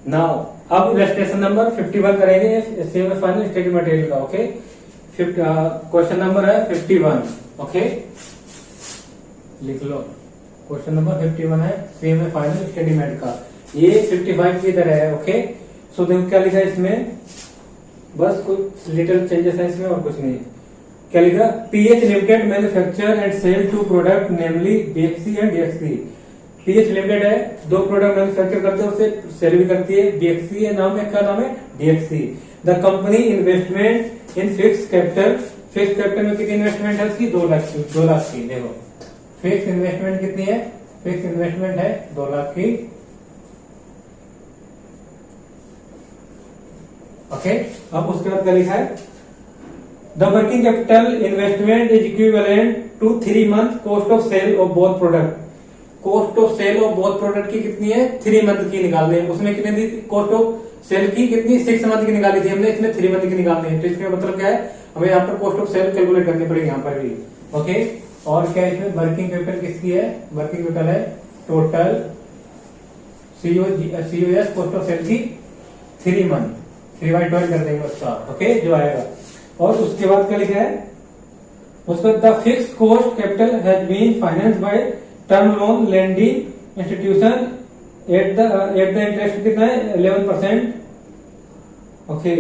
नाउ अब इलस्ट्रेशन नंबर 51 करेंगे सेम फाइनल स्टडी मटेरियल का। ओके, क्वेश्चन नंबर है 51। ओके, लिख लो, क्वेश्चन नंबर 51 है सेम फाइनल स्टडी मेट का। ये 55 की तरह है। ओके, सो देखो क्या लिखा है इसमें, बस कुछ लिटिल चेंजेस है इसमें और कुछ नहीं। क्या लिखा? PH limited manufacture and sell to product namely BXE and DXE. PH limited है, 2 प्रोडक्ट मैन्युफैक्चर करते हैं, उसे सेल भी करती है। बीएक्सी है नाम है, क्या नाम है? DXE. The company investment in fix capital, fix capital में कितनी इन्वेस्टमेंट है उसकी? 2 लाख की। 2 लाख की। देखो फिक्स इन्वेस्टमेंट कितनी है? फिक्स इन्वेस्टमेंट है 2 लाख की। ओके, अब उसके बाद क्या लिखा है? The working capital investment is equivalent to 3 month cost of sale of both product. Cost of sale of both product की कितनी है? 3 मंथ की निकालनी है। उसमें कितनी दी? कॉस्ट ऑफ सेल की कितनी? 6 मंथ की निकाली थी हमने, इसमें 3 मंथ की निकालनी है। तो इसका मतलब क्या है? हमें यहाँ पर कॉस्ट ऑफ सेल कैलकुलेट करनी पड़ेगी यहाँ पर भी। ओके, और क्या इसमें वर्किंग कैपिटल किसकी है? वर्किंग कैपिटल है total COS cost of sale की 3 मंथ, 3/12 कर देंगे उसका। ओके, जो आएगा। और उसके बाद क्या लिखा है? उसका the fix cost capital has been finance by term loan lending institution at the interest कितना है? 11%। ओके,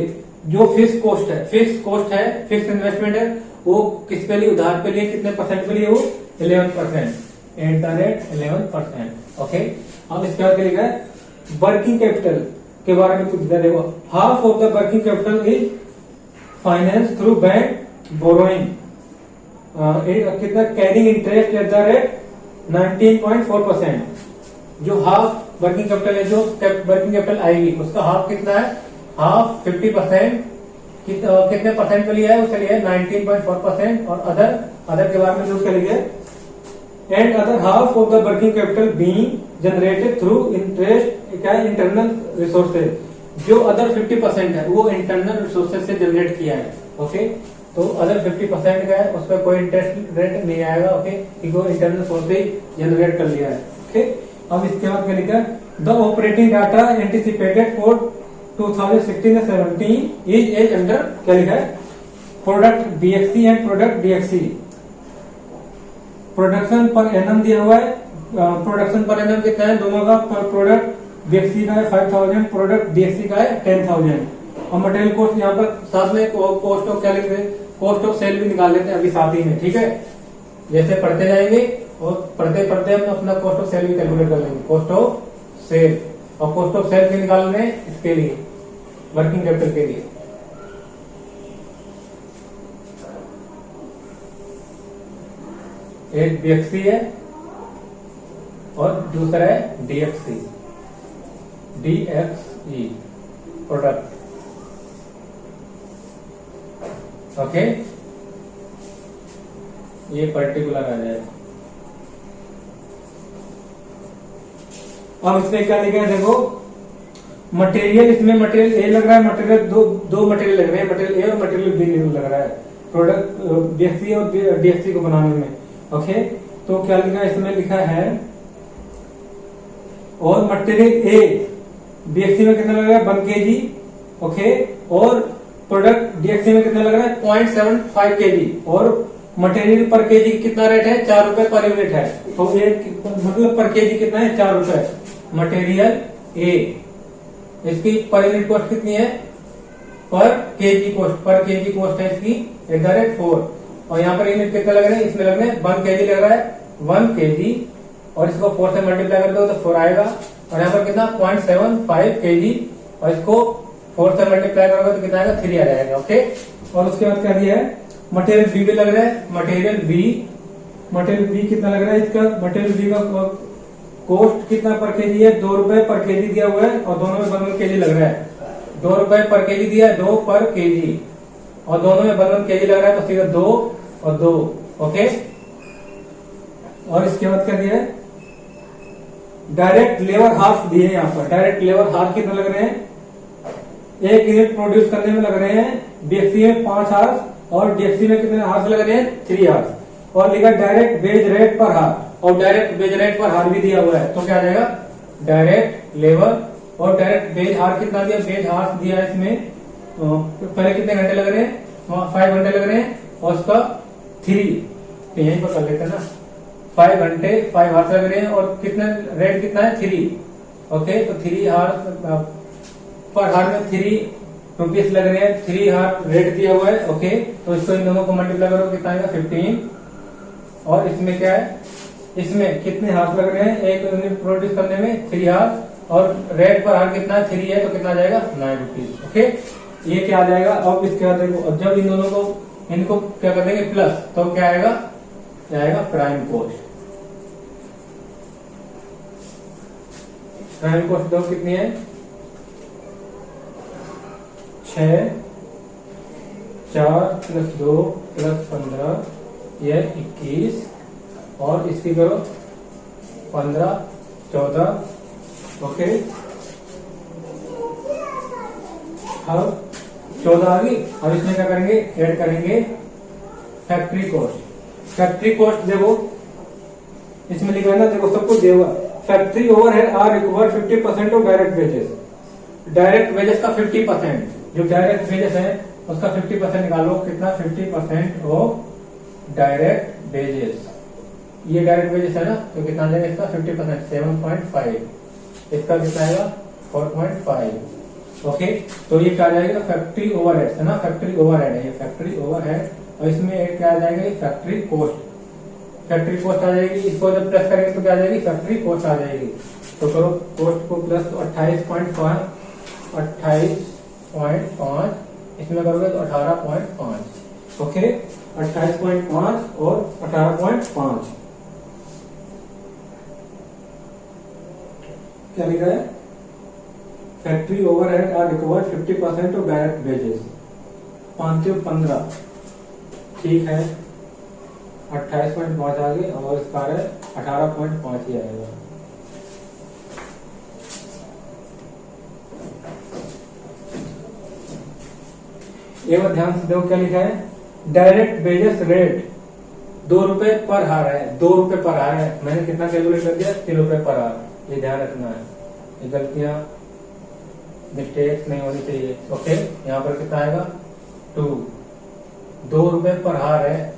जो फिक्स कॉस्ट है, फिक्स इन्वेस्टमेंट है, वो किस पे लिए? उधार पे लिए। कितने परसेंट पे लिए? वो 11%, एट द रेट 11%। ओके, अब इसके बाद क्या लिखा है? वर्किंग कैपिटल के बारे में कुछ दिया। देखो, half of the working capital is finance through bank borrowing, कितना carrying interest at the rate 19.4%। जो हाफ वर्किंग कैपिटल है, जो वर्किंग कैपिटल आएगी उसका हाफ कितना है, हाफ 50%, कितने परसेंट के लिए है, उसके लिए 19.4%। और अदर के बारे में जो उसके लिए, and other half of the working capital being generated through interest, क्या है, इंटरनल रिसोर्सेज। जो अदर 50% है वो इंटरनल रिसोर्सेज से जनरेट किया है। ओके, तो अदर 50% का है, उस पर कोई इंटरेस्ट रेट नहीं आएगा। ओके, क्योंकि वो इंटरनल सोर्स से जनरेट कर लिया है। ओके, अब इसके बाद क्या लिखा है, the operating data anticipated for 2016-17 is as under, क्या लिखा है, product BXE and product DXE. Production per annum दिया हुआ है, प्रोडक्शन पर एनम कितना है दोनों का, पर प्रोडक्ट बीएक्सी का है 5000, प्रोडक्ट डीएक्सी का है 10000। और मटेरियल कॉस्ट यहाँ पर साथ में कॉस्ट ऑफ, क्या लिखते हैं, कॉस्ट ऑफ सेल भी निकाल लेते हैं अभी साथ ही में। ठीक है, जैसे पढ़ते जाएंगे और पढ़ते पढ़ते हम अपना कॉस्ट ऑफ सेल भी कैलकुलेट कर लेंगे, कॉस्ट ऑफ सेल। और कॉस्ट ऑफ सेल के निकालने इसके लिए, वर्किंग कैपिटल के लिए। एक बीएक्सी है और दूसरा है डीएक्सी, डीएक्सई प्रोडक्ट। ओके, ये पर्टिकुलर आ जाएगा। अब इसमें क्या लिखा है, देखो, मटेरियल, इसमें मटेरियल ए लग रहा है, मटेरियल दो मटेरियल लग रहे हैं, मटेरियल ए और मटेरियल बी लग रहा है प्रोडक्ट बीएक्सी और डीएक्सी को बनाने में। ओके, तो क्या लिखा है, इसमें लिखा है, और मटेरियल ए बीएक्सी में कितना लग रहा है 1 kg। ओके, और प्रोडक्ट डीएक्सी में कितना लग रहा है 0.75 kg। और मटेरियल पर केजी कितना रेट है, 4 रुपए पर यूनिट है। तो ये मतलब पर केजी कितना है, 4 रुपए। मटेरियल ए, इसकी पर यूनिट कॉस्ट कितनी है, पर केजी कॉस्ट, पर केजी कॉस्ट है इसकी 4। और यहाँ पर यूनिट कितना लग रहे हैं, इसमें लग रहे हैं 1 kg लग रहा है, 1 kg। और इसको 4 से मल्टीप्लाई कर दो तो 4 आएगा। और यहाँ पर कितना 0.75 kg, और इसको 4 से मल्टीप्लाई करोगे तो कितना आएगा, 3 आ जाएगा। ओके, और उसके बाद क्या दिया है, मटेरियल बी भी लग रहा है, मटेरियल बी कितना लग रहा है, इसका मटेरियल बी का कॉस्ट कितना पर केजी है, 2 रुपए पर केजी दिया हुआ है, और दोनों में 1 केजी लग रहा है। 2 रुपए पर केजी दिया है, 2 पर केजी, और दोनों में 1 केजी लग रहा है, तो सीधा 2 और 2। ओके, और इसके बाद क्या दिया है, डायरेक्ट लेबर हार्स दिए हैं। यहाँ पर डायरेक्ट लेबर हार्स कितना लग रहे हैं, 1 यूनिट प्रोड्यूस करने में लग रहे हैं बीएक्सी में 5 हार्स, और डीएक्सी में कितने हार्स लग रहे हैं, 3 हार्स। और लिखा डायरेक्ट वेज रेट पर हार, और डायरेक्ट वेज रेट पर हार भी दिया हुआ है। तो क्या आ जाएगा, डायरेक्ट लेबर और डायरेक्ट वेज हार कितना दिया, वेज हार्स दिया है इसमें। पहले कितने घंटे लग रहे हैं, 5 घंटे लग रहे हैं, और उसका 3, तो यहीं पर कर लेते हैं ना, 5 घंटे 5 हार्स लग रहे हैं, और कितना रेट कितना है, 3। ओके, तो 3 हार्स पर हार में 3 रुपीस लग रहे हैं, 3 हार रेट दिया हुआ है। ओके, तो इसको इन दोनों को मल्टीप्लाई करो कितना आएगा, 15। और इसमें क्या है, इसमें कितने हार्स लग रहे हैं, 1 यूनिट प्रोड्यूस करने में 3 हार्स, और रेट पर हार कितना 3 है, तो कितना आ जाएगा, 9 रुपीज। ओके, ये क्या आ जाएगा। अब इसके बाद देखो, अब जब इन दोनों को, इनको क्या कर देंगे प्लस, तो क्या आएगा, प्राइम कॉस्ट। प्राइम कॉस्ट दो कितनी है, 6, 4 + 2 + 15, यह 21, और इसकी करो 15, 14। ओके, अब 14 आ गई। अब इसमें क्या करेंगे, ऐड करेंगे फैक्ट्री कॉस्ट। फैक्ट्री कॉस्ट देखो, इसमें लिखा है ना, देखो सब कुछ दिया हुआ। Factory overhead are recover 50% of direct wages. Direct wages का 50%, जो डायरेक्ट वेजेस है उसका 50% निकालो, कितना 50% ऑफ डायरेक्ट वेजेस। ये डायरेक्ट वेजेस है ना, तो कितना आ जाएगा इसका 50%, 7.5। इसका कितना आएगा 4.5। ओके, तो ये क्या आ जाएगा, फैक्ट्री ओवरहेड है ना, फैक्ट्री ओवरहेड है ये, फैक्ट्री ओवरहेड। और इसमें क्या आ जाएगा, फैक्ट्री कॉस्ट। फैक्ट्री कॉस्ट आ जाएगी, इसको जब प्लस करेंगे तो क्या आ जाएगी, फैक्ट्री कॉस्ट आ जाएगी। तो करो कॉस्ट को प्लस, तो 28.5 28.5, इसमें करोगे तो 18.5। ओके, 28.5 और 18.5 क्या लिखा है? Factory overhead are recovered 50% of direct wages. 5 से 15, ठीक है, 28.5 आ गए और इसका 18.5 ही आएगा। एक बार ध्यान से देखो क्या लिखा है, डायरेक्ट वेजेस रेट 2 रुपए पर हार है, 2 रुपए पर हार है। मैंने कितना कैलकुलेट कर दिया? 3 रुपए पर हार। ये ध्यान रखना है, ये गलतियां मिस्टेक्स नहीं होनी चाहिए। ओके, यहाँ पर कितना आएगा? 2। 2 रुपए पर हार है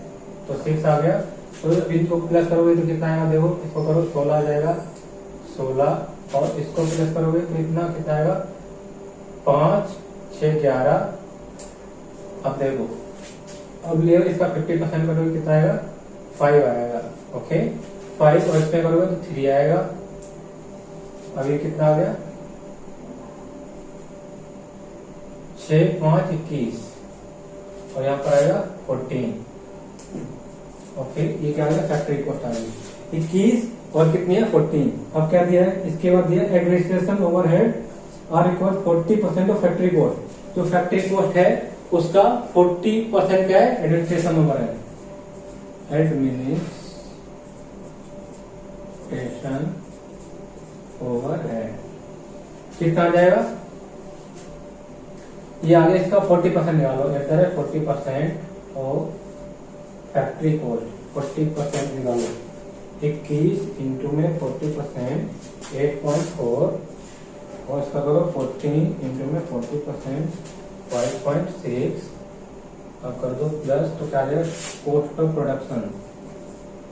तो 6 आ गया, तो इनको प्लस करोगे तो कितना आएगा? देखो, इसको करो 16 आ जाएगा, 16, और इसको प्लस करोगे तो इतना कितना आएगा? 5, 6, 11। अब देखो, अब ले इसका 50% करोगे कितना आएगा? 5 आएगा। ओके, 5 और इसमें करोगे तो 3 आएगा। अब ये कितना आ गया? 6, 5, 21, और यहाँ पर आएगा 14। ओके, ये क्या आएगा? फैक्ट्री कॉस्ट आ गई 21 और कितनी है? 14। अब क्या दिया है? इसके बाद दिया administration overhead are record 40% of factory cost. जो फैक्ट्री कॉस्ट है उसका 40% क्या है? Administration overhead. एडमिनिस्ट्रेशन ओवरहेड कितना आ जाएगा? ये आगे इसका 40% निकालो। 40% और फैक्ट्री कॉस्ट 40% निकालो। 21 इंटू में 40% 8.4, और इसका करो 14 इंटू में 40% 5.6। अब कर दो प्लस, तो क्या आ जाएगा? Cost of production,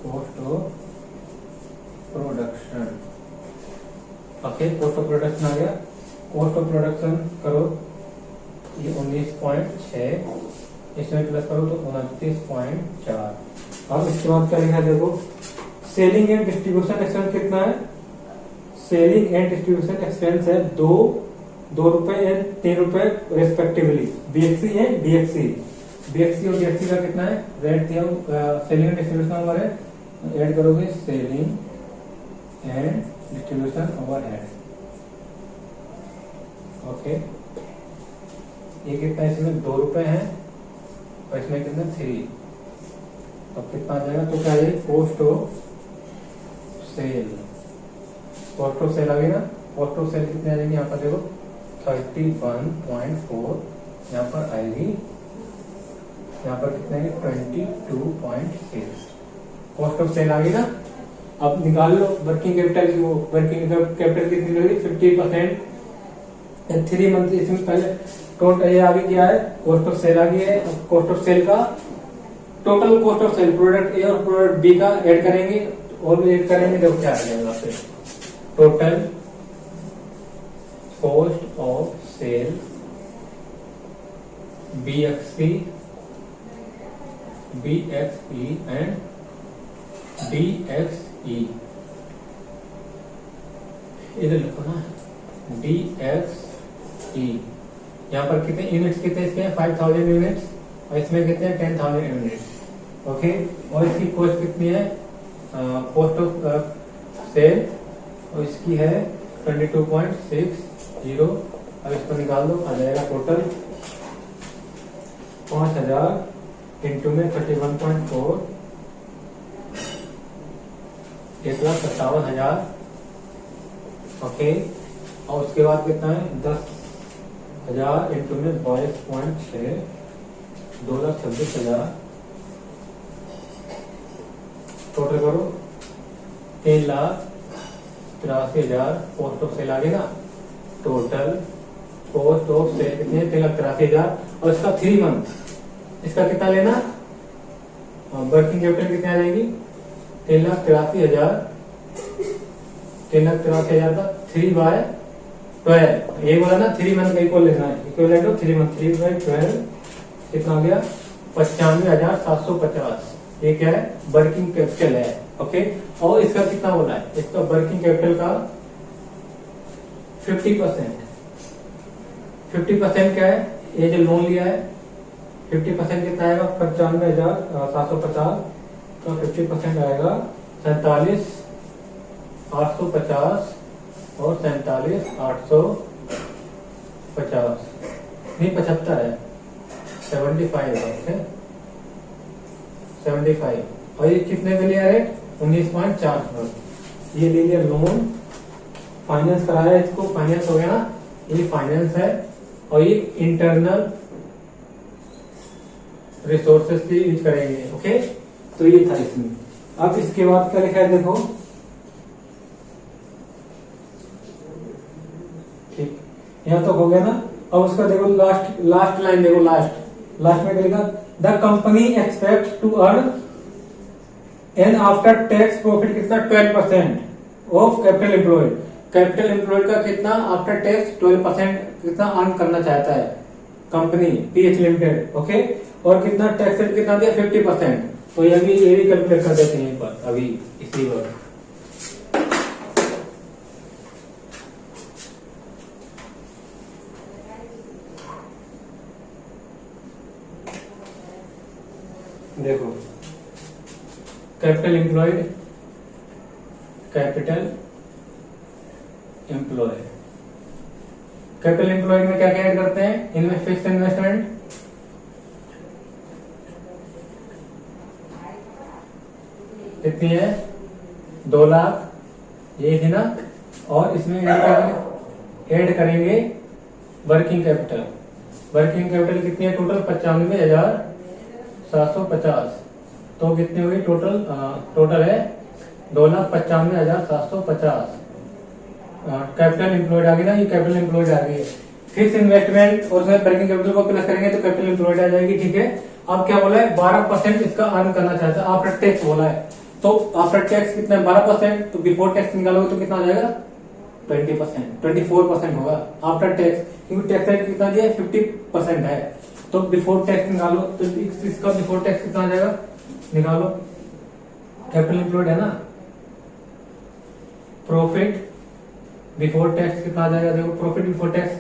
cost of production. Okay, cost of production आ गया। कॉस्ट ऑफ प्रोडक्शन करो, ये 19.6, इसमें प्लस करो तो 29.4। अब इसके बाद क्या लिखा है? देखो, सेलिंग एंड डिस्ट्रीब्यूशन एक्सपेंस कितना है? सेलिंग एंड डिस्ट्रीब्यूशन एक्सपेंस है 2 रुपए एंड 3 रुपए रेस्पेक्टिवली। बीएक्सी एंड डीएक्सी, बीएक्सी और डीएक्सी का कितना है? रेट दिया, सेलिंग एंड डिस्ट्रीब्यूशन ओवर है, ऐड करोगे selling and distribution overhead. Okay, ये कितना है? इसमें 2 रुपए है और इसमें कितना? 3। अब कितना आ जाएगा? तो क्या है? Cost of sale, cost of sale आ गई ना। कॉस्ट ऑफ सेल कितने आ जाएंगे? यहाँ पर देखो 31.4 यहाँ पर आएगी, यहाँ पर कितने आएंगे? 22.6 कॉस्ट ऑफ सेल आ गई ना। अब निकाल लो वर्किंग कैपिटल की, वो वर्किंग कैपिटल कितनी लगेगी? 50%। 3 मंथ, इसमें पहले टोटल ये आगे क्या है? कॉस्ट ऑफ सेल आ गई है। कॉस्ट ऑफ सेल का total cost of sale product A और प्रोडक्ट बी का ऐड करेंगे, और भी ऐड करेंगे, देखो क्या आ जाएगा? फिर total cost of sale BXE and DXE, इधर लिखो ना, डीएक्सई। यहाँ पर कितने यूनिट्स कितने इसके हैं? 5000 यूनिट्स, और इसमें कितने हैं? 10,000 यूनिट्स। ओके, और इसकी कॉस्ट कितनी है? कॉस्ट ऑफ सेल, और इसकी है 22.60। अब इसको निकाल दो, आ जाएगा टोटल 5000 इंटू में 31.4, 1,57,000। ओके, और उसके बाद कितना है? 10,000 इंटू में 22.6, 2,26,000। टोटल करो 3,83,000 कॉस्ट ऑफ सेल आ गई ना। टोटल कॉस्ट ऑफ सेल कितनी है? 3,83,000, और इसका 3 मंथ, इसका कितना लेना? वर्किंग कैपिटल कितनी आ जाएगी? 3,83,000, 3,83,000 का 3/12, ये बोला ना 3 मंथ का इक्वल लेना है, इक्वल टू 3 मंथ, 3/12 कितना आ गया? 95,750। ये क्या है? वर्किंग कैपिटल है। ओके, और इसका कितना बोला है? इसका वर्किंग कैपिटल का 50%। 50% क्या है, ये जो लोन लिया है 50% कितना आएगा 95,750, तो 50% आएगा 47,850 और 47,850 नहीं 75 है, 75 है, ओके 75। और ये कितने का लिया रेट 19.4। ये ले लिया लोन, फाइनेंस कराया इसको, फाइनेंस हो गया ना, ये फाइनेंस है। और ये इंटरनल रिसोर्सेज की यूज करेंगे, ओके। तो ये था इसमें। अब इसके बाद क्या लिखा है देखो, ठीक, यहां तक हो गया ना। अब उसका देखो लास्ट लाइन देखो, लास्ट में क्या लिखा, the company expect to earn an after tax profit कितना 12% of capital employed. Capital employed का कितना आफ्टर टैक्स 12% कितना अर्न करना चाहता है कंपनी पीएच लिमिटेड, ओके। और कितना टैक्स रेट कितना दिया 50%। तो ये भी कैलकुलेट कर देते हैं पर अभी इसी वक्त। देखो कैपिटल एम्प्लॉयड में क्या क्या ऐड करते हैं, इनमें फिक्स इन्वेस्टमेंट, कितनी है 2 लाख, ये थी ना। और इसमें ऐड करेंगे वर्किंग कैपिटल। वर्किंग कैपिटल कितनी है टोटल 95,750। तो कितनी हुई टोटल है 2,95,750। कैपिटल एम्प्लॉयड आ गई ना, ये कैपिटल एम्प्लॉयड आ गई। फिक्स इन्वेस्टमेंट और उसमें वर्किंग कैपिटल को प्लस करेंगे तो कैपिटल एम्प्लॉयड आ जाएगी, ठीक है। अब क्या बोला है 12% इसका अर्न करना चाहता है आफ्टर टैक्स बोला है। तो आफ्टर टैक्स कितना है 12%, तो बिफोर टैक्स निकालोगे तो कितना आ जाएगा 20%, 24% होगा आफ्टर टैक्स, क्योंकि टैक्स रेट कितना दिया 50% है। तो बिफोर टैक्स निकालो, तो इसका बिफोर टैक्स कितना आ जाएगा निकालो, कैपिटल एम्प्लॉयड है ना। प्रॉफिट बिफोर टैक्स कितना आ जाएगा, देखो प्रॉफिट बिफोर टैक्स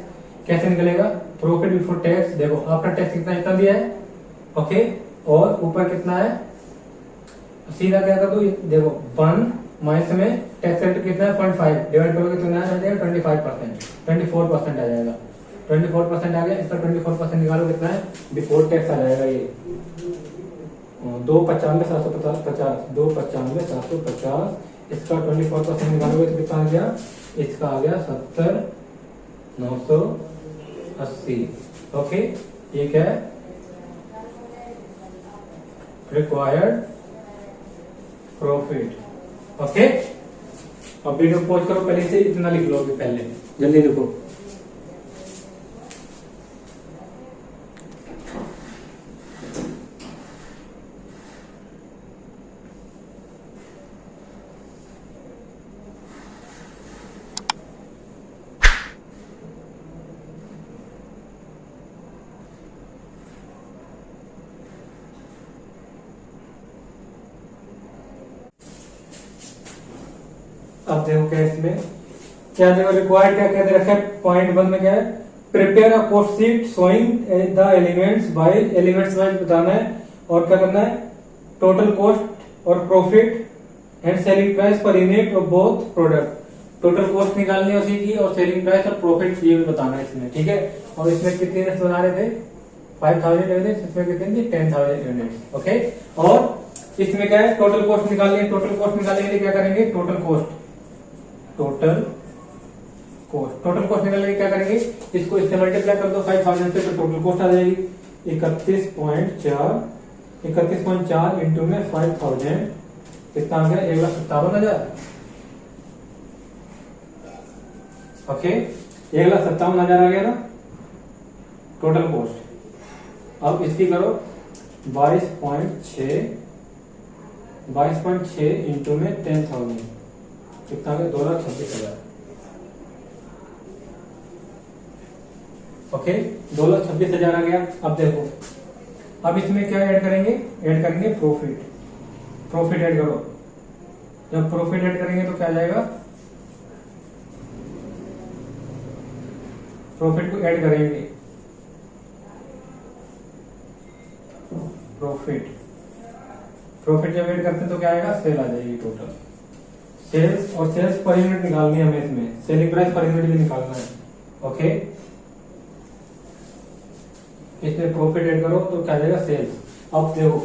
कैसे निकलेगा, प्रॉफिट बिफोर टैक्स देखो आफ्टर टैक्स कितना दिया है, ओके। और ऊपर कितना है, सीधा क्या कर दो, देखो 1 माइनस में टैक्स रेट कितना है 0.5 डिवाइड करोगे तो आ जाएगा 25%, 24% आ जाएगा। 24% आ गया, इसका 24% निकालो कितना है बिफोर टैक्स आ जाएगा, ये 2,95,750, 2,95,750। इसका 24% निकालोगे तो कितना आ गया, इसका आ गया 70,980, ओके। ये क्या है रिक्वायर्ड प्रॉफिट, ओके। अब वीडियो पॉज करो, पहले से इतना लिख लो, अभी पहले जल्दी लिखो। अब देखो क्या इसमें क्या देखो रिक्वायर्ड क्या कहते रखा है, पॉइंट 1 में क्या है, prepare a cost sheet showing the elements bye elements wise बताना है। और क्या करना है टोटल कॉस्ट और profit and selling price per unit of both product. Total cost निकालनी है उसी की और सेलिंग प्राइस और प्रॉफिट ये भी बताना है इसमें, ठीक है। और इसमें कितने यूनिट्स बना रहे थे 5,000 यूनिट्स, इसमें कितनी थी 10,000 यूनिट्स, ओके। और इसमें क्या है टोटल कॉस्ट निकालनी है, टोटल कॉस्ट निकालने के लिए क्या करेंगे टोटल कॉस्ट निकालने के लिए क्या करेंगे, इसको इससे मल्टीप्लाई कर दो 5,000 से, तो टोटल कॉस्ट आ जाएगी 31.4 इंटू में 5,000 कितना आ गया 1,57,000, ओके। 1,57,000 आ गया ना टोटल कॉस्ट। अब इसकी करो 22.6 इंटू में 10,000 कितना गया 2,26,000, ओके। 2,26,000 आ गया। अब देखो अब इसमें क्या ऐड करेंगे प्रॉफिट ऐड करो। जब प्रॉफिट ऐड करेंगे तो क्या आ जाएगा प्रॉफिट को ऐड करेंगे, प्रॉफिट जब ऐड करते हैं तो क्या आएगा, सेल आ जाएगी टोटल। सेल्स और सेल्स पर यूनिट निकालनी है हमें, इसमें सेलिंग प्राइस पर यूनिट भी निकालना है। ओके, इसमें प्रॉफिट ऐड करो तो क्या आ जाएगा, सेल्स। अब देखो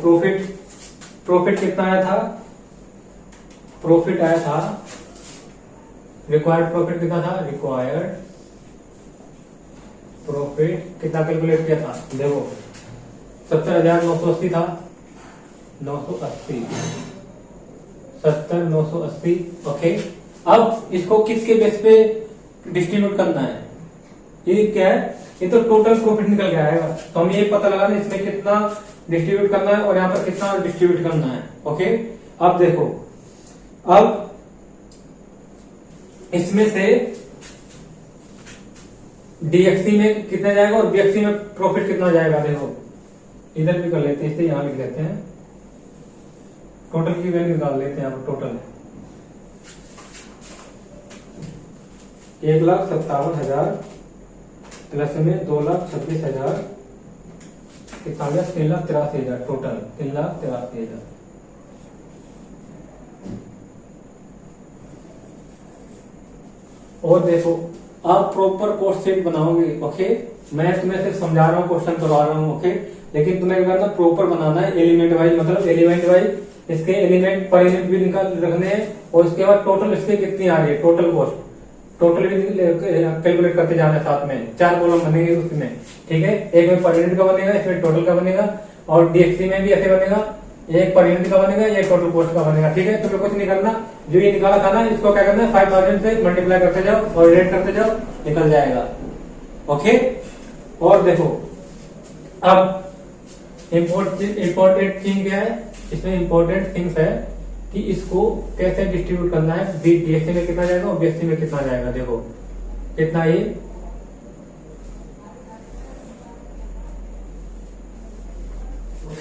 प्रॉफिट कितना आया था, प्रॉफिट आया था, रिक्वायर्ड प्रॉफिट कितना था, रिक्वायर्ड प्रॉफिट कितना कैलकुलेट किया था, देखो 70,980 था, 980, 70,980। ओके, अब इसको किसके बेस पे डिस्ट्रीब्यूट करना है, ये क्या है, ये तो टोटल प्रॉफिट निकल के आएगा, तो हम ये पता लगाना इसमें कितना डिस्ट्रीब्यूट करना है और यहाँ पर कितना डिस्ट्रीब्यूट करना है। ओके, अब देखो, अब इसमें से डीएक्सी में कितना जाएगा और बीएक्सी में प्रॉफिट कितना जाएगा, देखो इधर भी कर लेते हैं, इससे यहां लिख लेते हैं, टोटल की वैल्यू निकाल लेते हैं। यहाँ टोटल 1,57,000 प्लस में 2,26,000 कितना गया, 3,83,000, टोटल 3,83,000। और देखो आप प्रॉपर कॉस्ट शीट बनाओगे। ओके, मैं तुम्हें सिर्फ समझा रहा हूँ, क्वेश्चन करवा रहा हूँ। ओके, लेकिन तुम्हें क्या करना, प्रॉपर बनाना है, एलिमेंट वाइज, मतलब एलिमेंट वाइज इसके एलिमेंट पर यूनिट भी निकाल रखने हैं और उसके बाद टोटल इसके कितनी आ रही है, टोटल कॉस्ट, टोटल भी कैलकुलेट करते जाना है। साथ में 4 कॉलम बनेंगे उसमें, ठीक है, एक में पर यूनिट का बनेगा, इसमें टोटल का बनेगा, और डीएक्सी में भी ऐसे बनेगा, एक पर यूनिट का बनेगा, एक टोटल कॉस्ट का बनेगा। ठीक है, तो कुछ नहीं करना, जो ये निकाला था ना, इसको क्या करना है, 5,000 से मल्टीप्लाई करते जाओ और रेट करते जाओ, निकल जाएगा। ओके, और देखो अब इम्पोर्टेंट थिंग क्या है, इसमें इम्पोर्टेंट थिंग्स है कि इसको कैसे डिस्ट्रीब्यूट करना है, डीएक्सी में कितना जाएगा और बीएक्सी में कितना जाएगा। देखो कितना, ये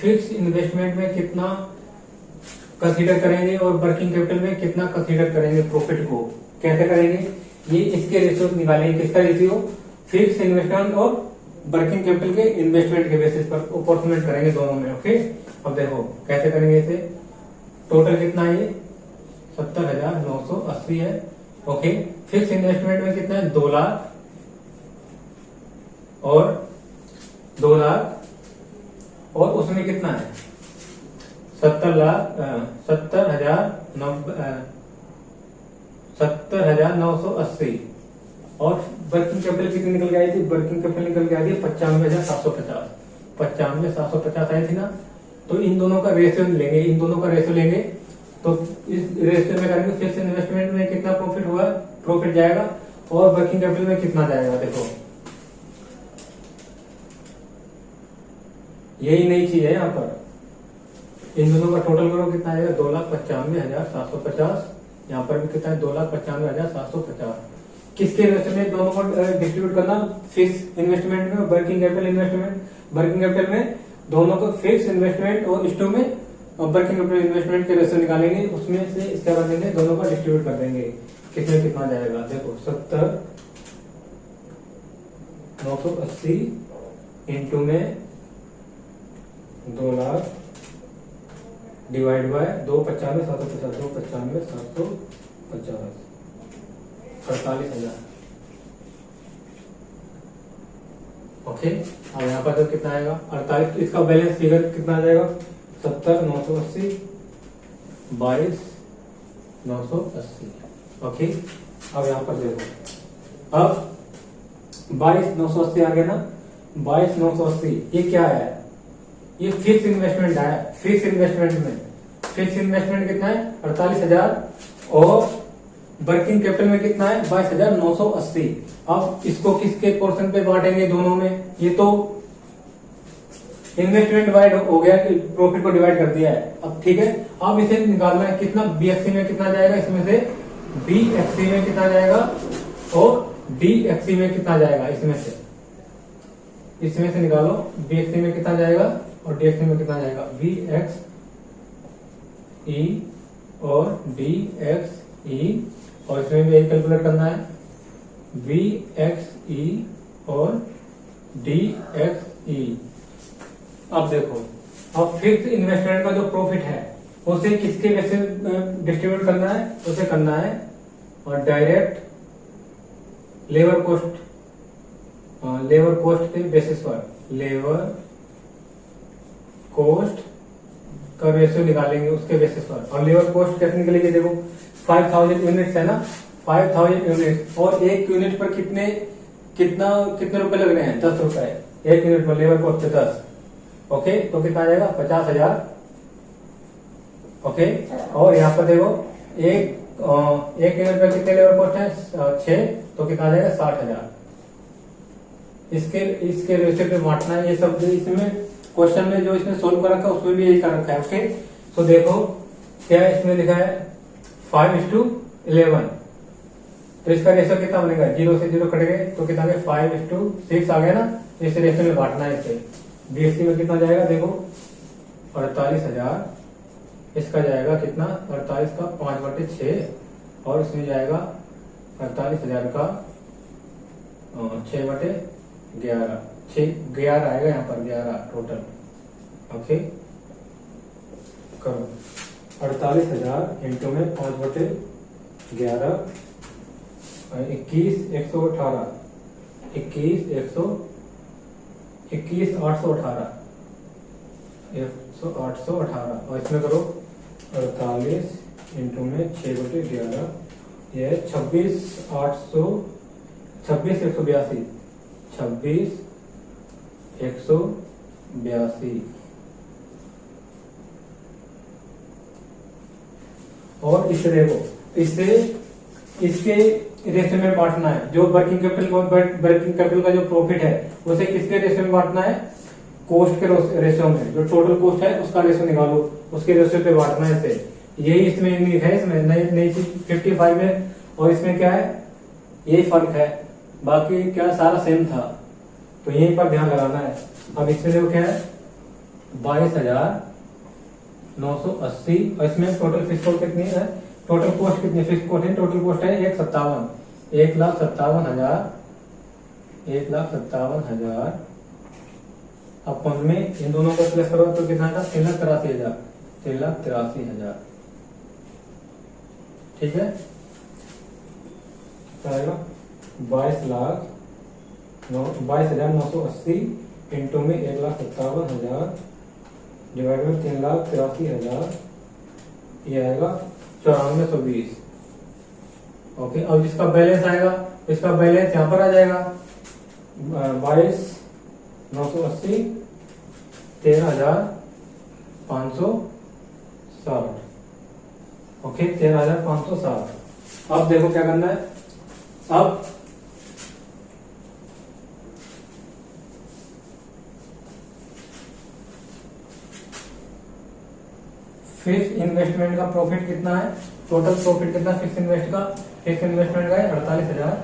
फिक्स इन्वेस्टमेंट में कितना कंसीडर करेंगे और वर्किंग कैपिटल में कितना कंसीडर करेंगे, प्रॉफिट को कैसे करेंगे, ये इसके रेशियो निकालेंगे। किसका रेशियो, फिक्स इन्वेस्टमेंट और वर्किंग कैपिटल के इन्वेस्टमेंट के बेसिस पर अप्रोक्सीमेट करेंगे दोनों में। ओके, अब देखो कैसे करेंगे इसे, टोटल कितना है, ये 70,980 है। ओके, फिक्स इन्वेस्टमेंट में कितना है, 2 लाख और 2 लाख, और उसमें कितना है 70,980 और वर्किंग कैपिटल कितनी निकल के आई थी, वर्किंग कैपिटल निकल के आई थी 95,750, 95,750 आई थी ना। तो इन दोनों का रेशियो लेंगे, इन दोनों का रेशियो लेंगे, तो इस रेशियो में करेंगे, फिक्स इन्वेस्टमेंट में कितना प्रॉफिट हुआ, प्रॉफिट जाएगा, और वर्किंग कैपिटल में कितना जाएगा। देखो यही नई चीज है यहाँ पर, इन दोनों का टोटल करो कितना आएगा, 2,95,750, यहाँ पर भी कितना है, 2,95,750। किसके रेशियो में दोनों को डिस्ट्रीब्यूट करना, फिक्स इन्वेस्टमेंट में, working capital investment, working capital में दोनों को, फिक्स इन्वेस्टमेंट और स्टू में वर्किंग कैपिटल इन्वेस्टमेंट के रेशियो निकालेंगे, उसमें से इसका कर देंगे, दोनों का डिस्ट्रीब्यूट कर देंगे, कितने कितना जाएगा। देखो 70,980 इंटू में 2 लाख डिवाइड बाय 2,95,750, 2,95,750, 48,000। ओके, अब यहाँ पर तो कितना आएगा, 48, इसका बैलेंस फिगर कितना आ जाएगा, 70,980 22,980। ओके, अब यहाँ पर देखो, अब 22,980 आ गया ना, 22,980 ये क्या है, ये फिक्स इन्वेस्टमेंट है। फिक्स इन्वेस्टमेंट में फिक्स इन्वेस्टमेंट कितना है, 48,000, और वर्किंग कैपिटल में कितना है, 22,980। अब इसको किसके पोर्शन पे बांटेंगे, दोनों में, ये तो इन्वेस्टमेंट डिवाइड हो गया, प्रॉफिट को डिवाइड कर दिया है। अब ठीक है, अब इसे निकालना है कितना, बीएक्सी में कितना जाएगा, इसमें से बीएक्सी में कितना जाएगा और डीएक्सी में कितना जाएगा, इसमें से निकालो, बीएक्सी में कितना जाएगा और डीएक्सी में कितना जाएगा, बीएक्सई और डीएक्सई, और इसमें भी यही कैलकुलेट करना है, बीएक्सई और DXE। अब देखो, अब फिक्स इन्वेस्टमेंट का जो प्रॉफिट है उसे किसके बेसिस डिस्ट्रीब्यूट करना है, उसे करना है और डायरेक्ट लेबर कॉस्ट के बेसिस पर लेबर कॉस्ट का रेशियो निकालेंगे उसके बेसिस पर। और लेबर कॉस्ट कैसे निकलेगी, देखो 5000 यूनिट्स है ना, 5000 यूनिट और एक यूनिट पर कितने रुपए लग रहे हैं, 10 रुपए एक यूनिट पर, लेबर कॉस्ट पे 10। ओके, तो कितना आ जाएगा, 50,000। ओके, और यहाँ पर देखो एक यूनिट पर कितने लेबर कॉस्ट है, 6, तो कितना आ जाएगा 60,000। इसके रेशियो पे बांटना है ये सब। इसमें क्वेश्चन में जो इसमें सोल्व कर रखा है उसमें भी यही कर रखा है। ओके, तो देखो क्या इसमें लिखा है 5:11, तो इसका रेशियो कितना बनेगा, 0 से 0 कट गए तो कितना 5:6 आ गया ना। इस रेशियो में बांटना है इसे। BSC में कितना जाएगा, देखो 48,000, इसका जाएगा कितना 48 का 5/6, और इसमें जाएगा 48,000 का 6/11, 11 आएगा यहाँ पर, 11 टोटल। ओके, करो 48,000 इंटू में 5/11, 21,818, 21,818, और इसमें करो 48 इंटू में 6/11, ये 26,182, 26,182। और इसे देखो, इसके रेशियो में बांटना है। जो वर्किंग कैपिटल का जो प्रॉफिट है उसे किसके रेशियो में बांटना है, कॉस्ट के रेशियो में। जो टोटल कॉस्ट है उसका रेशियो निकालो, उसके रेशियो पे बांटना है इसे। यही इसमें लिखा है, इसमें नई चीज 55 में, और इसमें क्या है, यही फर्क है, बाकी क्या सारा सेम था, तो यहीं पर ध्यान लगाना है। अब इसमें देखो क्या है 22,980, और इसमें टोटल फिक्स कॉस्ट कितनी है, टोटल कॉस्ट कितनी फिक्स कॉस्ट है, टोटल कॉस्ट है 1,57,000 अपन में इन दोनों को प्लस करो तो कितना था, 3,83,000। ठीक है, 22,980 इंटू में 1,57,000 डिवाइड में 3,83,000, ये आएगा 9420। ओके, अब जिसका बैलेंस आएगा, इसका बैलेंस यहां पर आ जाएगा 22,980, 13,560। ओके, 13,560। अब देखो क्या करना है, अब फिक्स इन्वेस्टमेंट का प्रॉफिट कितना है, टोटल प्रॉफिट कितना फिक्स इन्वेस्टमेंट का है 48,000।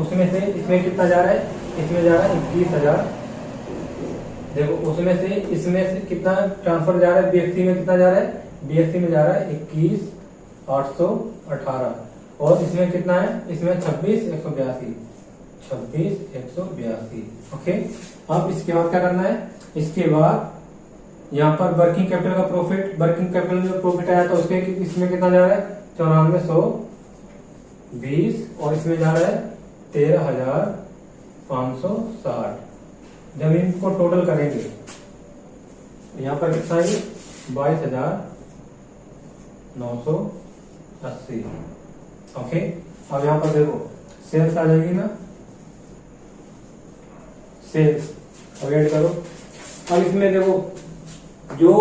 उसमें से इसमें कितना जा रहा है, इसमें जा रहा है 21,000। देखो उसमें से इसमें से कितना ट्रांसफर जा रहा है, BSC में कितना जा रहा है, BSC में जा रहा है 21,818, और इसमें कितना है, इसमें 26,182। ओके, अब इसके बाद क्या करना है, इसके बाद यहाँ पर वर्किंग कैपिटल का प्रॉफिट, वर्किंग कैपिटल में प्रॉफिट आया तो उसके इसमें कितना जा रहा है 94,120, और इसमें जा रहा है 13,560। जब इनको टोटल करेंगे यहाँ पर कितना है 22,980। ओके, अब यहाँ पर देखो सेल्स आ जाएगी ना, सेल्स अब ऐड करो। अब इसमें देखो जो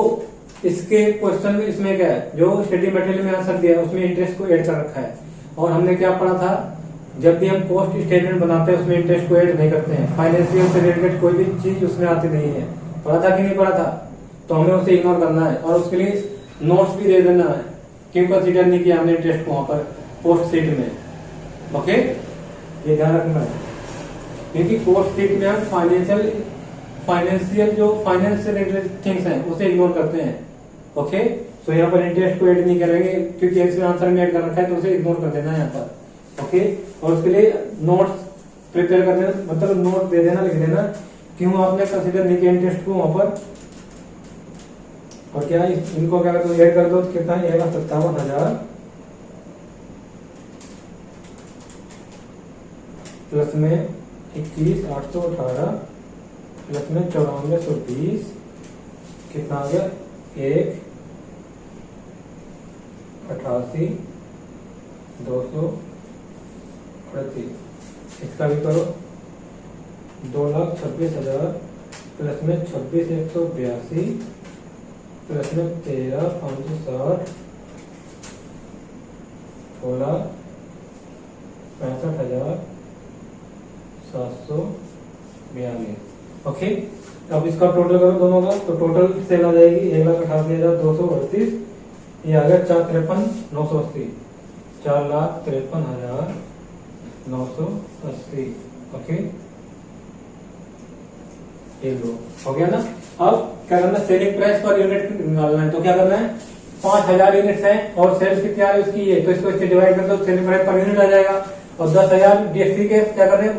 इसके क्वेश्चन में इसमें क्या है, जो स्टडी मटेरियल में आंसर दिया है उसमें इंटरेस्ट को ऐड कर रखा है, और हमने क्या पढ़ा था, जब भी हम कॉस्ट स्टेटमेंट बनाते हैं उसमें इंटरेस्ट को ऐड नहीं करते हैं। फाइनेंशियल से रिलेटेड कोई भी चीज उसमें आती नहीं है, पढ़ा था कि नहीं पढ़ा था, तो हमें उसे इग्नोर करना है, और उसके लिए नोट्स भी दे देना है, क्यों कंसिडर नहीं किया हमने इंटरेस्ट को वहां पर कॉस्ट शीट में। ओके, ये ध्यान रखना है, क्योंकि कॉस्ट शीट में हम फाइनेंशियल जो फाइनेंस से रिलेटेड थिंग्स हैं उसे इग्नोर करते हैं। ओके, तो यहाँ पर इंटरेस्ट को ऐड नहीं करेंगे, क्योंकि इसमें आंसर में ऐड कर रखा है, तो उसे इग्नोर कर देना है यहाँ पर। ओके, और उसके लिए नोट्स प्रिपेयर कर देना, मतलब नोट दे देना, लिख देना क्यों आपने कंसीडर नहीं किया इंटरेस्ट को वहां पर। और क्या इनको क्या कर दो, ऐड कर दो, कितना आएगा 57,000 प्लस में 21,818 प्लस में 94,120 कितना आ गया 1,88,238। इसका भी करो 2,26,000 प्लस में 26,182 प्लस में 13,560 16,65,742। ओके, अब इसका टोटल करो दोनों का, तो टोटल सेल आ जाएगी 1,88,238। ये आ गया 4,53,980, 4,53,980। ओके, ये लो हो गया ना। अब क्या करना है, सेलिंग प्राइस पर यूनिट निकालना है। तो क्या करना है, 5,000 यूनिट्स हैं और सेल्स कितनी आ रही है उसकी ये, तो इसको इससे डिवाइड कर दो, सेलिंग प्राइस पर यूनिट आ जाएगा। और 10,000 डीएफसी के क्या कर रहे हैं,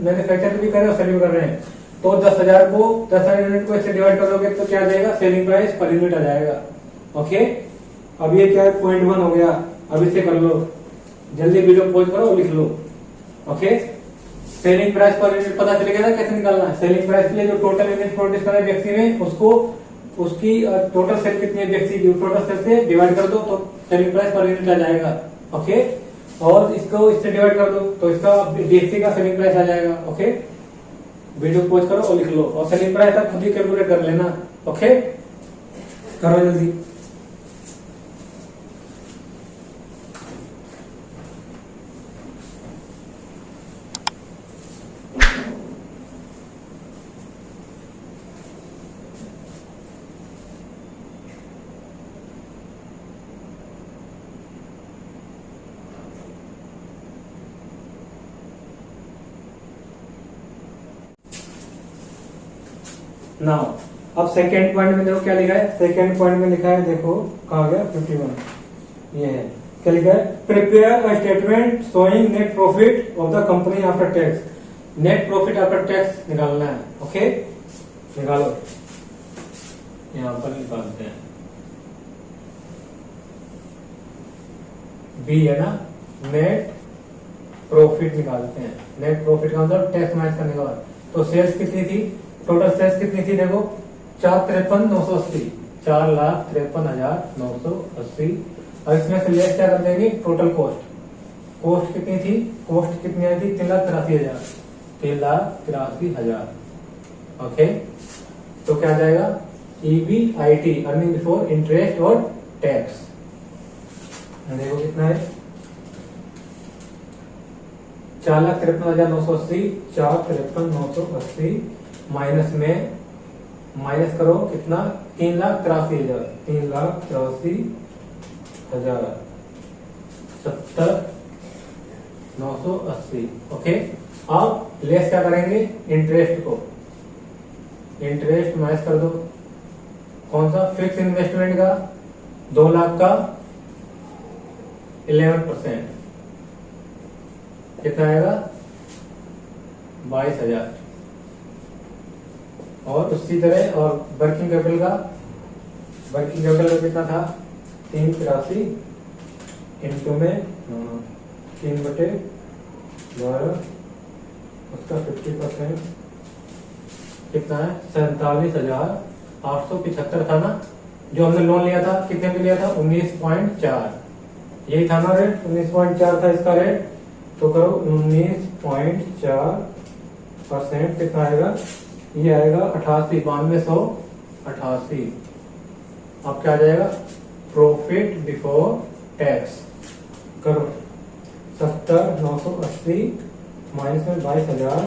मैन्युफैक्चर भी कर रहे हैं और सेल भी कर रहे हैं, तो 10,000 यूनिट को इससे डिवाइड कर दोगे तो क्या आ जाएगा, सेलिंग प्राइस पर यूनिट आ जाएगा। ओके, अब ये क्या है 0.1 हो गया। अब इसे कर लो, जल्दी वीडियो पॉज करो और लिख लो। Okay, selling price per unit पता चलेगा ना कैसे निकालना है। सेलिंग प्राइस के लिए जो टोटल यूनिट प्रोड्यूस करे व्यक्ति ने, उसको उसकी टोटल सेल कितनी है व्यक्ति की, टोटल सेल से डिवाइड कर दो तो सेलिंग प्राइस पर यूनिट आ जाएगा। ओके, और इसको इससे डिवाइड कर दो तो इसका डीएससी का सेलिंग प्राइस आ जाएगा। ओके, वीडियो पॉज करो और लिख लो, और सेलिंग प्राइस आप खुद ही कैलकुलेट कर लेना। ओके, करो जल्दी। नाउ अब सेकेंड पॉइंट में देखो क्या लिखा है। सेकेंड पॉइंट में लिखा है, देखो कहा गया 51, ये है क्या लिखा है, prepare a statement showing net profit of the company after tax. Net profit after tax निकालना है। ओके, निकालो, यहां पर निकालते हैं। बी है ना, नेट प्रॉफिट निकालते हैं। नेट प्रॉफिट का मतलब टैक्स माइनस करने के बाद। तो सेल्स कितनी थी, टोटल सेल्स कितनी थी, देखो 4,53,980, 4,53,980। और इसमें से लेस क्या कर देंगे, टोटल कॉस्ट। कॉस्ट कितनी थी, कॉस्ट कितनी आई थी 3,83,000, 3,83,000। ओके, तो क्या आ जाएगा, EBIT अर्निंग बिफोर इंटरेस्ट और टैक्स। देखो कितना है, 4,53,980, 4,53,980 माइनस में माइनस करो कितना, 3,83,000, 3,83,000, 70,980। ओके, अब लेस क्या करेंगे, इंटरेस्ट को, इंटरेस्ट माइनस कर दो। कौन सा, फिक्स इन्वेस्टमेंट का 2 लाख का 11% कितना आएगा, 22,000। और उसी तरह और वर्किंग कैपिटल का, वर्किंग कैपिटल का कितना था, 383 इंटू में 3/12, उसका 50% कितना है, 47,875 था ना, जो हमने लोन लिया था। कितने पे लिया था, 19.4, यही था ना रेट, 19.4 था इसका रेट। तो करो 19.4% कितना आएगा, ये आएगा 88,9288। अब क्या आ जाएगा, प्रॉफिट बिफोर टैक्स। करो 70,980 माइनस में 22,000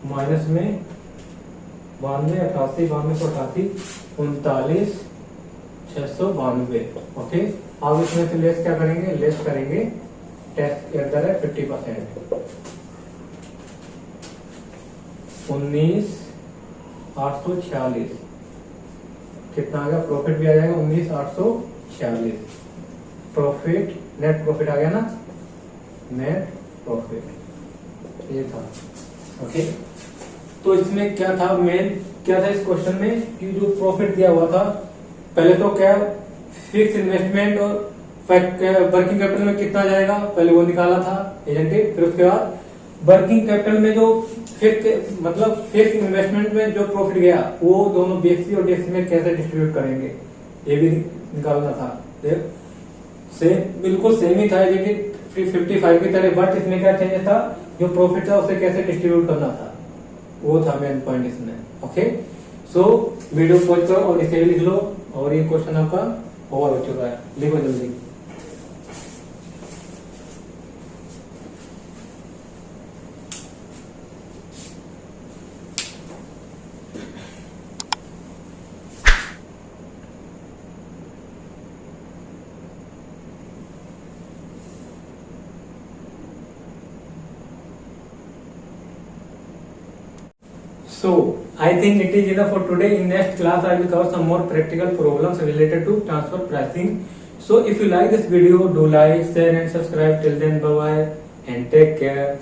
माइनस में 92,88, 92,88, 39,692। ओके, अब इसमें से लेस क्या करेंगे, लेस करेंगे टैक्स के अंदर है 50%, 19,846 कितना आ गया, प्रॉफिट भी आ जाएगा 19,846। प्रॉफिट, नेट प्रॉफिट आ गया ना, नेट प्रॉफिट। ये था। ओके, तो इसमें क्या था, मेन क्या था इस क्वेश्चन में कि जो प्रॉफिट दिया हुआ था, पहले तो क्या फिक्स इन्वेस्टमेंट और वर्किंग कैपिटल में कितना जाएगा पहले वो निकाला था एजेंटिव। फिर उसके बाद वर्किंग कैपिटल में जो फिक्स इन्वेस्टमेंट में जो प्रॉफिट गया वो दोनों बीएससी और डीएससी में कैसे डिस्ट्रीब्यूट करेंगे ये भी निकालना था। सेम बिल्कुल सेम ही था एजेंटिव 55 की तरह, बट इसमें क्या चेंज था, जो प्रॉफिट था उसे कैसे डिस्ट्रीब्यूट करना था वो था मेन पॉइंट इसमें। ओके, सो वीडियो पॉज करो और इसे लिख लो, और ये क्वेश्चन आपका ओवर हो चुका है, लिखो जल्दी। So, I think it is enough for today. In next class, I will cover some more practical problems related to transfer pricing. So, if you like this video, do like, share and subscribe. Till then, bye bye and take care.